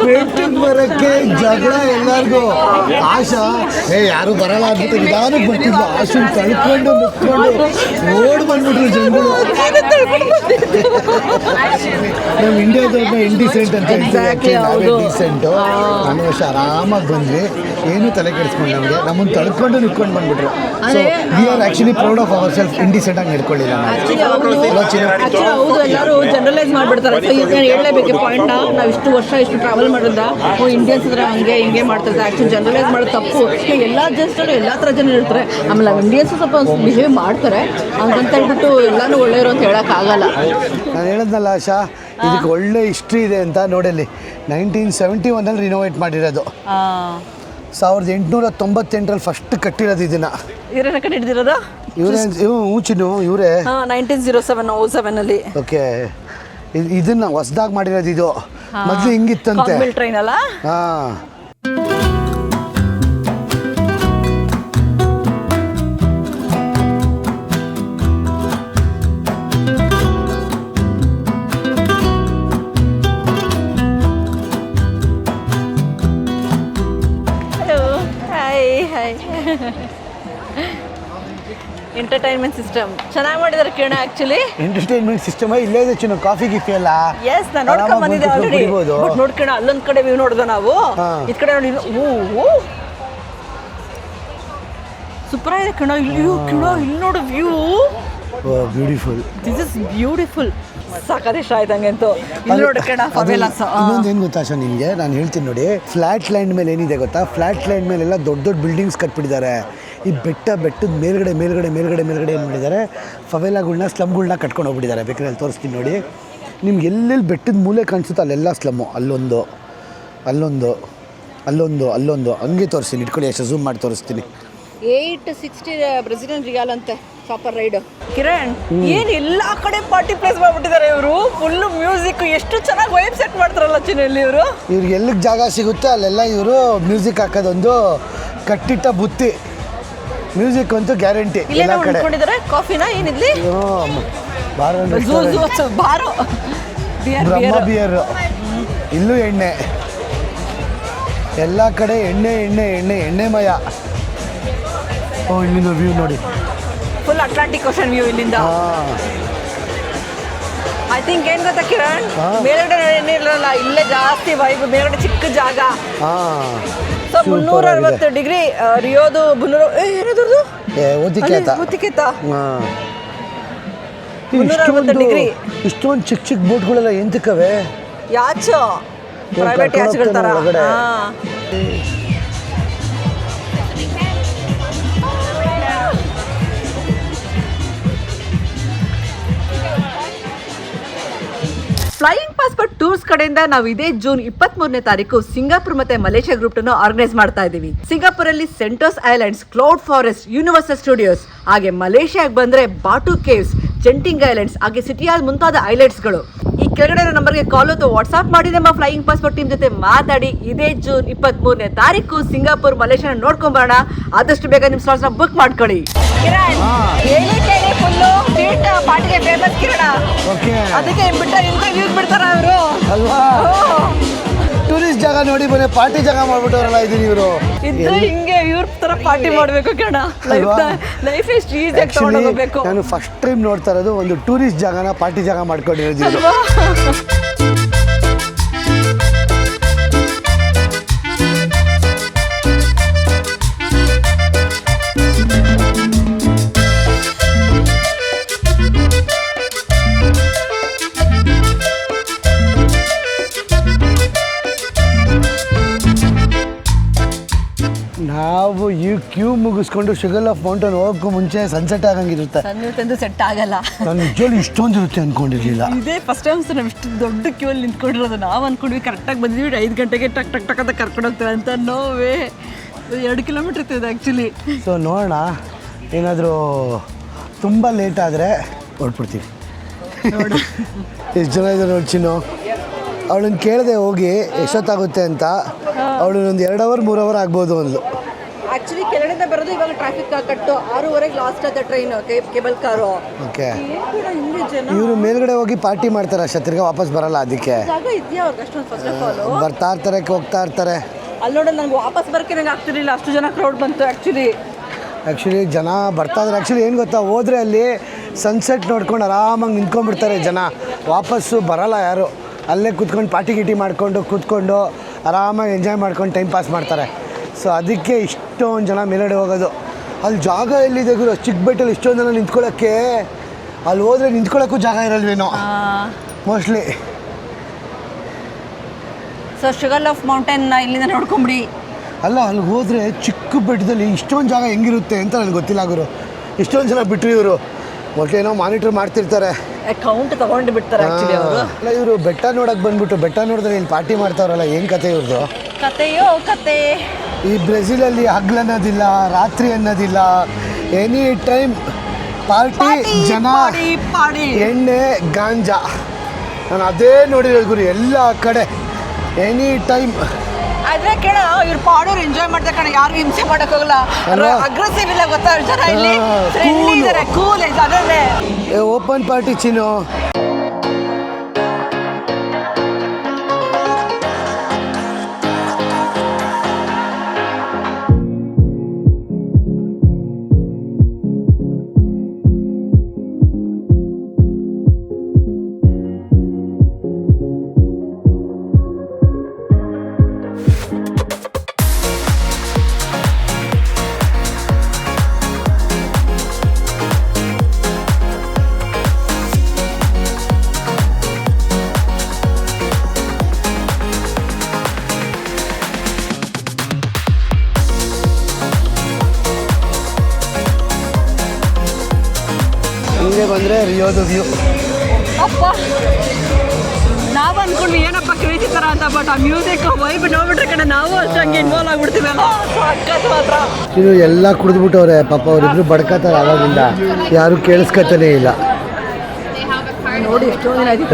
ಬೆಟ್ಟಿಗೆ ಬರೋಕ್ಕೆ ಜಗಳ ಎಲ್ಲರಿಗೂ. ಆಶಾ ಯಾರು ಬರಲ್ಲ ಅಂದ್ಬಿಟ್ಟು ನಿಧಾನಕ್ಕೆ ಬರ್ತಿದ್ಲು. ಆಶನ್ ಕಳ್ಕೊಂಡು ಮುಟ್ಕೊಂಡು ಓಡ್ ಬಂದ್ಬಿಟ್ರು ಜನಗಳು. ನಮ್ಮ ಇಂಡಿಯಾದವ್ರನ್ನ ಇಂಡಿಸೆಂಟ್ ಅಂತ ಹೇಳ್ತೀವಿ, ನಾವೇ ಡೀಸೆಂಟು. ನಾನು ವರ್ಷ ಆರಾಮಾಗಿ ಬಂದ್ವಿ, ಏನು ತಲೆ ಕೆಡಿಸ್ಕೊಂಡು ನಮ್ಮನ್ನು ತಳ್ಕೊಂಡು ನಿಂತ್ಕೊಂಡು ಬಂದ್ಬಿಟ್ರು. So we are actually proud of our self. ಇಂಡಿಸೆಂಟಾಗಿ ನಡ್ಕೊಳ್ಳಿಲ್ಲ ಹೌದು, ಎಲ್ಲರೂ ಜನರಲೈಸ್ ಮಾಡಿಬಿಡ್ತಾರೆ. ಸೊ ಈಗ ಹೇಳಲೇಬೇಕು ಪಾಯಿಂಟ್ನ. ನಾವು ಇಷ್ಟು ವರ್ಷ ಇಷ್ಟು ಟ್ರಾವೆಲ್ ಮಾಡೋದ ಇಂಡಿಯನ್ಸ್ ಅಂದ್ರೆ ಹಂಗೆ ಹಿಂಗೆ ಮಾಡ್ತಾರೆ. ಆ್ಯಕ್ಚುಲಿ ಜನರಲೈಸ್ ಮಾಡೋದು ತಪ್ಪು. ಎಲ್ಲ ಜಸ್ಟಲ್ಲೂ ಎಲ್ಲ ಥರ ಜನ ಇರ್ತಾರೆ. ಆಮೇಲೆ ನಾವು ಇಂಡಿಯನ್ಸು ಸ್ವಲ್ಪ ಬಿಹೇವ್ ಮಾಡ್ತಾರೆ. ಹಂಗಂತ ಹೇಳ್ಬಿಟ್ಟು ಎಲ್ಲನೂ ಒಳ್ಳೆಯವರು ಅಂತ ಹೇಳೋಕ್ಕಾಗಲ್ಲ. ನಾನು ಹೇಳಿದ್ನಲ್ಲ ಆಶಾ, ಇದಕ್ಕೆ ಒಳ್ಳೆ ಹಿಸ್ಟ್ರಿ ಇದೆ ಅಂತ. ನೋಡಲ್ಲಿ 1971 ರಿನೋವೇಟ್ ಮಾಡಿರೋದು. 1898 ಫಸ್ಟ್ ಕಟ್ಟಿರೋದು ಇದನ್ನು. ಇವರೇನ ಕಂಡಿಡ್ದಿರೋದು? ಇವರೇ 1907 ಓಕೆ. ಇದನ್ನ ಹೊಸದಾಗಿ ಮಾಡಿರೋದು ಇದು. ಮೊದಲು ಹಿಂಗಿತ್ತಂತೆ ಟ್ರೈನ್ ಅಲ್ಲ. ಹಾಂ, ಎಂಟರ್ಟೈನ್ಮೆಂಟ್ ಸಿಸ್ಟಮ್ ಚೆನ್ನಾಗಿ ಮಾಡಿದ್ದಾರೆ ಕಿರಣ. ಆ್ಯಕ್ಚುಲಿ ಎಂಟರ್ಟೈನ್ಮೆಂಟ್ ಸಿಸ್ಟಮ್ ಇಲ್ಲೇ ಇದೆ ಚಿನ್ನ. ಕಾಫಿ ಗಿಫಿ ಎಲ್ಲ ಎಸ್, ನಾನು ನೋಡ್ಕೊಂಡ್ ಬಂದಿದ್ದೆ ಆಲ್ರೆಡಿ. ಬಟ್ ನೋಡ್ಕೋಣ, ಅಲ್ಲೊಂದ್ ಕಡೆ ವ್ಯೂ ನೋಡಿದ್ವಿ ನಾವು, ಈ ಕಡೆ ನೋಡಿ ಸೂಪರ್ ಆಗಿದೆ ಕಿರಣ. ಇಲ್ಲಿ ನೋಡು view, beautiful. This is beautiful. ಸಾಕಾದ ಇಷ್ಟ ಆಯ್ತು ಹಂಗೆ ಅಂತೂ. ಇಲ್ಲಿ ನೋಡಿ ಕಿರಣ ಫವೇಲಾಸ್. ಇನ್ನೊಂದು ಏನು ಗೊತ್ತಾ ಸರ್ ನಿಮಗೆ, ನಾನು ಹೇಳ್ತೀನಿ ನೋಡಿ. ಫ್ಲಾಟ್ ಲ್ಯಾಂಡ್ ಮೇಲೆ ಏನಿದೆ ಗೊತ್ತಾ, ಫ್ಲಾಟ್ ಲ್ಯಾಂಡ್ ಮೇಲೆಲ್ಲ ದೊಡ್ಡ ದೊಡ್ಡ ಬಿಲ್ಡಿಂಗ್ಸ್ ಕಟ್ಬಿಟ್ಟಿದ್ದಾರೆ. ಈ ಬೆಟ್ಟದ ಮೇಲ್ಗಡೆ ಏನು ಮಾಡಿದ್ದಾರೆ, ಫವೇಲಾಗಳ್ನ ಸ್ಲಮ್ಗಳ್ನ ಕಟ್ಕೊಂಡು ಹೋಗ್ಬಿಟ್ಟಿದ್ದಾರೆ. ಬೇಕಾದ್ರೆ ಅಲ್ಲಿ ತೋರಿಸ್ತೀನಿ ನೋಡಿ ನಿಮ್ಗೆ. ಎಲ್ಲೆಲ್ಲಿ ಬೆಟ್ಟದ ಮೂಲೆ ಕಾಣಿಸುತ್ತೆ ಅಲ್ಲೆಲ್ಲ ಸ್ಲಮ್ಮು. ಅಲ್ಲೊಂದು ಹಂಗೆ ತೋರಿಸ್ತೀನಿ. ಇಟ್ಕೊಳ್ಳಿ, ಎಷ್ಟು ಝೂಮ್ ಮಾಡಿ ತೋರಿಸ್ತೀನಿ. 860 ಬ್ರೆಜಿಲಿಯನ್ ರಿಯಾಲ್ ಅಂತೆ ಸಾಪರ್ ರೈಡ್. ಕಿರಣ್, ಏನು ಎಲ್ಲ ಕಡೆ ಪಾರ್ಟಿ ಪ್ಲೇಸ್ ಮಾಡ್ಬಿಟ್ಟಿದ್ದಾರೆ ಇವರು. ಫುಲ್ ಮ್ಯೂಸಿಕ್, ಎಷ್ಟು ಚೆನ್ನಾಗಿ ವೈಬ್ ಸೆಟ್ ಮಾಡ್ತಾರಲ್ಲ ಚಿನ್ನಲ್ಲಿ ಇವರು. ಇವ್ರಿಗೆ ಎಲ್ಲಿಗೆ ಜಾಗ ಸಿಗುತ್ತೆ ಅಲ್ಲೆಲ್ಲ ಇವರು ಮ್ಯೂಸಿಕ್ ಹಾಕೋದೊಂದು ಕಟ್ಟಿಟ್ಟ ಬುತ್ತಿ. ಮ್ಯೂಸಿಕ್ ಅಂತೂ ಗ್ಯಾರಂಟಿ ಎಲ್ಲ ಕಡೆ. ಕಾಫಿನ ಏನಿದ್ಲಿ ಬಾರೋ ಬ್ರಹ್ಮ ಬಿಯರ್. ಇಲ್ಲೂ ಎಣ್ಣೆ, ಎಲ್ಲ ಕಡೆ ಎಣ್ಣೆಮಯ. ಇಲ್ಲಿಂದ ವ್ಯೂ ನೋಡಿ, ಫುಲ್ ಅಟ್ಲಾಂಟಿಕ್ ಓಷನ್ ವ್ಯೂ ಇಲ್ಲಿಂದ. ಐ ಥಿಂಕ್ ಏನು ಗೊತ್ತಾ ಕಿರಣ್, ಮೇಲ್ಗಡೆ ಏನಿರಲ್ಲ, ಇಲ್ಲೇ ಜಾಸ್ತಿ ವೈಬ್. ಮೇಲ್ಗಡೆ ಚಿಕ್ಕ ಜಾಗ. ಸೊ 360 ಡಿಗ್ರಿ ರಿಯೋದು ಏನಿದ್ರದ್ದು ಒತ್ತಿಕೇತ 360 ಡಿಗ್ರಿ. ಇಷ್ಟೊಂದು ಚಿಕ್ಕ ಬೋಟ್ಗಳೆಲ್ಲ ಎಂತಕ್ಕವೆ? ಯಾಚೋ ಪ್ರೈವೇಟ್ ಯಾಚ್ಗಳ ಥರ. ಫ್ಲೈಯಿಂಗ್ ಪಾಸ್ಪೋರ್ಟ್ ಟೂರ್ಸ್ ಕಡೆಯಿಂದ ನಾವು ಇದೇ ಜೂನ್ 23ನೇ ತಾರೀಕು ಸಿಂಗಾಪುರ್ ಮತ್ತೆ ಮಲೇಷ್ಯಾ ಗ್ರೂಪ್ ಅನ್ನು ಆರ್ಗನೈಸ್ ಮಾಡ್ತಾ ಇದ್ದೀವಿ. ಸಿಂಗಾಪುರಲ್ಲಿ Sentosa islands, cloud forest, universal studios, ಹಾಗೆ ಮಲೇಷ್ಯಾಗೆ ಬಂದ್ರೆ ಬಾಟು ಕೇವ್ಸ್, ಜೆಂಟಿಂಗ್ ಐಲ್ಯಾಂಡ್ಸ್, ಹಾಗೆ ಸಿಟಿಯಾಲ್ ಮುಂತಾದ ಐಲ್ಯಾಂಡ್ಸ್ಗಳು. ಈ ಕೆಳಗಡೆ ನಂಬರ್ಗೆ ಕಾಲ್ ಅಥವಾ ವಾಟ್ಸ್ಆಪ್ ಮಾಡಿ ನಮ್ಮ ಫ್ಲೈಯಿಂಗ್ ಪಾಸ್ಪೋರ್ಟ್ ಟೀಮ್ ಜೊತೆ ಮಾತಾಡಿ ಇದೇ ಜೂನ್ 23ನೇ ತಾರೀಕು ಸಿಂಗಾಪುರ್ ಮಲೇಷ್ಯಾ ನೋಡ್ಕೊಂಡ್ ಬರೋಣ. ಆದಷ್ಟು ಬೇಗ ನಿಮ್ ಸ್ಲಾಟ್ಸ್ ನ ಬುಕ್ ಮಾಡ್ಕೊಳ್ಳಿ. ಪಾರ್ಟಿಗೆ ಫೇಮಸ್ ಕಿರಣ, ಓಕೆ ಅದಕ್ಕೆ ಬಿಟ್ಟ ಇಂಟರ್ವ್ಯೂ ಬಿಡ್ತಾರ ಅವರು ಅಲ್ವಾ? ಟೂರಿಸ್ಟ್ ಜಾಗ ನೋಡಿ ಬನ್ನಿ, ಪಾರ್ಟಿ ಜಾಗ ಮಾಡ್ಬಿಟ್ಟವ್ರಲ್ಲ ಇದೀನಿ ಇವರು. ಇದ್ದು ಹಿಂಗೆ ಇವ್ರ ತರ ಪಾರ್ಟಿ ಮಾಡ್ಬೇಕು ಕಣ. ಲೈಫ್ ಎಷ್ಟು ಈಸಿಯಾಗಿ ತಗೊಂಡು ಹೋಗ್ಬೇಕು. ನಾನು ಫಸ್ಟ್ ಟೈಮ್ ನೋಡ್ತಾ ಇರೋದು ಒಂದು ಟೂರಿಸ್ಟ್ ಜಾಗನ ಪಾರ್ಟಿ ಜಾಗ ಮಾಡ್ಕೊಂಡಿರೋದು. ನಾವು ಈ ಕ್ಯೂ ಮುಗಿಸ್ಕೊಂಡು ಶುಗರ್ ಆಫ್ ಮೌಂಟೇನ್ ಹೋಗೋಕ್ಕೂ ಮುಂಚೆ ಸನ್ಸೆಟ್ ಆಗಂಗಿರುತ್ತೆ. ಸನ್ಸೆಟ್ ಸೆಟ್ ಆಗಲ್ಲ. ನಾನು ನಿಜವಾಗ್ಲೂ ಇಷ್ಟೊಂದು ಇರುತ್ತೆ ಅನ್ಕೊಂಡಿರ್ಲಿಲ್ಲ. ಇದೇ ಫಸ್ಟ್ ಟೈಮ್ ಸರ್ ನಾವು ಇಷ್ಟು ದೊಡ್ಡ ಕ್ಯೂ ಅಲ್ಲಿ ನಿಂತ್ಕೊಂಡಿರೋದು. ನಾವು ಅನ್ಕೊಂಡ್ವಿ ಕರೆಕ್ಟಾಗಿ ಬಂದಿದ್ವಿ 5 ಗಂಟೆಗೆ ಟಕ್ ಟಕ್ ಟಕ್ ಅಂತ ಕರ್ಕೊಂಡು ಹೋಗ್ತಾರೆ ಅಂತ. ನೋವೇ 2 ಕಿಲೋಮೀಟ್ರ್ ಇರ್ತದೆ ಆ್ಯಕ್ಚುಲಿ. ಸೊ ನೋಡೋಣ, ಏನಾದರೂ ತುಂಬ ಲೇಟ್ ಆದರೆ ಹೊರಟ್ಬಿಡ್ತೀವಿ. ಎಷ್ಟು ಜನ ಇದ್ದಾರೆ ನೋಡಿ ಚಿನ್ನು. ಅವಳನ್ನ ಕೇಳಿದೆ ಹೋಗಿ ಎಷ್ಟೊತ್ತಾಗುತ್ತೆ ಅಂತ. ಅವಳು ಒಂದು 2 ಅವರ್ 3 ಅವರ್ ಆಗ್ಬೋದು ಅಂದ್ಲು. ಆ್ಯಕ್ಚುಲಿ ಕೆಳಗಡೆ ಬರೋದು ಇವಾಗ ಟ್ರಾಫಿಕ್ ಕಟ್ಟು 6:30 ಲಾಸ್ಟ್ ಆದ ಟ್ರೈನು ಕೇಬಲ್ ಕಾರು. ಓಕೆ, ಹಿಂಗೆ ಜನ ಇವರು ಮೇಲ್ಗಡೆ ಹೋಗಿ ಪಾರ್ಟಿ ಮಾಡ್ತಾರೆ ಅಷ್ಟೇ, ತಿರ್ಗಾ ವಾಪಸ್ ಬರಲ್ಲ. ಅದಕ್ಕೆ ಜಾಗ ಇದೆಯಾ ಅವ್ರಿಗೆ ಅಷ್ಟೊಂದು? ಫಸ್ಟ್ ಆಫ್ ಆಲ್ ಬರ್ತಾ ಇರ್ತಾರೆ, ಹೋಗ್ತಾ ಇರ್ತಾರೆ. ಅಲ್ಲಿ ನೋಡೋದು ನಂಗೆ ವಾಪಸ್ ಬರೋಕ್ಕೆ ನಂಗೆ ಆಗ್ತಿರ್ಲಿಲ್ಲ, ಅಷ್ಟು ಜನ ಕ್ರೌಡ್ ಬಂತು ಆ್ಯಕ್ಚುಲಿ ಜನ ಬರ್ತಾ ಇದ್ದಾರೆ. ಆ್ಯಕ್ಚುಲಿ ಏನು ಗೊತ್ತಾ, ಹೋದರೆ ಅಲ್ಲಿ ಸನ್ಸೆಟ್ ನೋಡ್ಕೊಂಡು ಆರಾಮಾಗಿ ನಿಂತ್ಕೊಂಡ್ಬಿಡ್ತಾರೆ ಜನ. ವಾಪಸ್ಸು ಬರಲ್ಲ ಯಾರು. ಅಲ್ಲೇ ಕೂತ್ಕೊಂಡು ಪಾರ್ಟಿ ಗಿಟಿ ಮಾಡಿಕೊಂಡು ಕೂತ್ಕೊಂಡು ಆರಾಮಾಗಿ ಎಂಜಾಯ್ ಮಾಡ್ಕೊಂಡು ಟೈಮ್ ಪಾಸ್ ಮಾಡ್ತಾರೆ. ಸೊ ಅದಕ್ಕೆ ಇಷ್ಟೊಂದು ಜನ ಮೇಲ್ಗಡೆ ಹೋಗೋದು. ಅಲ್ಲಿ ಜಾಗ ಎಲ್ಲಿದೆ ಗುರು? ಚಿಕ್ಕಬೆಟ್ಟಲ್ಲಿ ಇಷ್ಟೊಂದು ಜನ ನಿಂತ್ಕೊಳ್ಳೋಕ್ಕೆ. ಅಲ್ಲಿ ಹೋದರೆ ನಿಂತ್ಕೊಳ್ಳೋಕ್ಕೂ ಜಾಗ ಇರಲ್ವೇನೋ mostly. So sugar of mountain ಇಲ್ಲಿಂದ ನೋಡ್ಕೊಂಬಿಡಿ. ಅಲ್ಲ, ಅಲ್ಲಿ ಹೋದರೆ ಚಿಕ್ಕ ಬೆಟ್ಟದಲ್ಲಿ ಇಷ್ಟೊಂದು ಜಾಗ ಹೆಂಗಿರುತ್ತೆ ಅಂತ ನನಗೆ ಗೊತ್ತಿಲ್ಲ ಗುರು. ಇಷ್ಟೊಂದು ಜನ ಬಿಟ್ಟರು ಇವರು. ಒಟ್ಟು ಏನೋ ಮಾನಿಟ್ರ್ ಮಾಡ್ತಿರ್ತಾರೆ, ಕೌಂಟ್ ತಗೊಂಡು ಬಿಡ್ತಾರೆ ಆ್ಯಕ್ಚುಲಿ ಅವರು. ಅಲ್ಲ, ಇವರು ಬೆಟ್ಟ ನೋಡಕ್ಕೆ ಬಂದ್ಬಿಟ್ಟು ಬೆಟ್ಟ ನೋಡಿದ್ರೆ ಇಲ್ಲಿ ಪಾರ್ಟಿ ಮಾಡ್ತಾವ್ರಲ್ಲ, ಏನು ಕತೆ ಇವ್ರದ್ದು? ಕತೆಯೋ ಕತೆ. ಈ ಬ್ರೆಜಿಲಲ್ಲಿ ಹಗ್ಲು ಅನ್ನೋದಿಲ್ಲ, ರಾತ್ರಿ ಅನ್ನೋದಿಲ್ಲ, ಎನಿ ಟೈಮ್ ಪಾರ್ಟಿ, ಜನ, ಎಣ್ಣೆ, ಗಾಂಜಾ. ನಾನು ಅದೇ ನೋಡಿರೋದು ಗುರು ಎಲ್ಲ ಕಡೆ, ಎನಿ ಟೈಮ್. ಆದ್ರೆ ಕೇಳ ಇವ್ರು ಪಾಡೋರು ಎಂಜಾಯ್ ಮಾಡ್ತಾರೆ ಕಣ, ಯಾರು ಹಿಂಸೆ ಮಾಡಕ್ ಹೋಗಲ್ಲ. ಅಗ್ರೆಸಿವ್ ಇಲ್ಲ ಗೊತ್ತಾ ಜನ ಇಲ್ಲಿ, ಫ್ರೆಂಡ್ಲಿ ಇದ್ದಾರೆ, ಕೂಲ್ ಇದೆ. ಅದನ್ನೇ ಓಪನ್ ಪಾರ್ಟಿ ಚಿನ್ನು. ಹಿಂಗೆ ಬಂದರೆ ರಿಯೋದು ವ್ಯೂ. ಅಪ್ಪ ನಾವು ಅನ್ಕೊಂಡ್ವಿ ಏನಪ್ಪ ಕ್ರೇಜಿ ಥರ ಅಂತ, ಬಟ್ ಆ ಮ್ಯೂಸಿಕ್ ವೈಬ್ ನೋಡ್ಬಿಟ್ರೆ ಕಡೆ ನಾವು ಅಷ್ಟು ಹಂಗೆ ಇನ್ವಾಲ್ವ್ ಆಗ್ಬಿಡ್ತೀವಲ್ಲ. ಮಾತ್ರ ಇನ್ನು ಎಲ್ಲ ಕುಡಿದ್ಬಿಟ್ಟವ್ರೆ ಪಾಪ, ಅವರಿಬ್ರು ಬಡ್ಕತಾರೆ ಆವಾಗಿಂದ, ಯಾರು ಕೇಳಿಸ್ಕೊತಾನೇ ಇಲ್ಲ. ನೋಡಿ ಎಷ್ಟೊಂದು ದಿನ ಆಯ್ತು.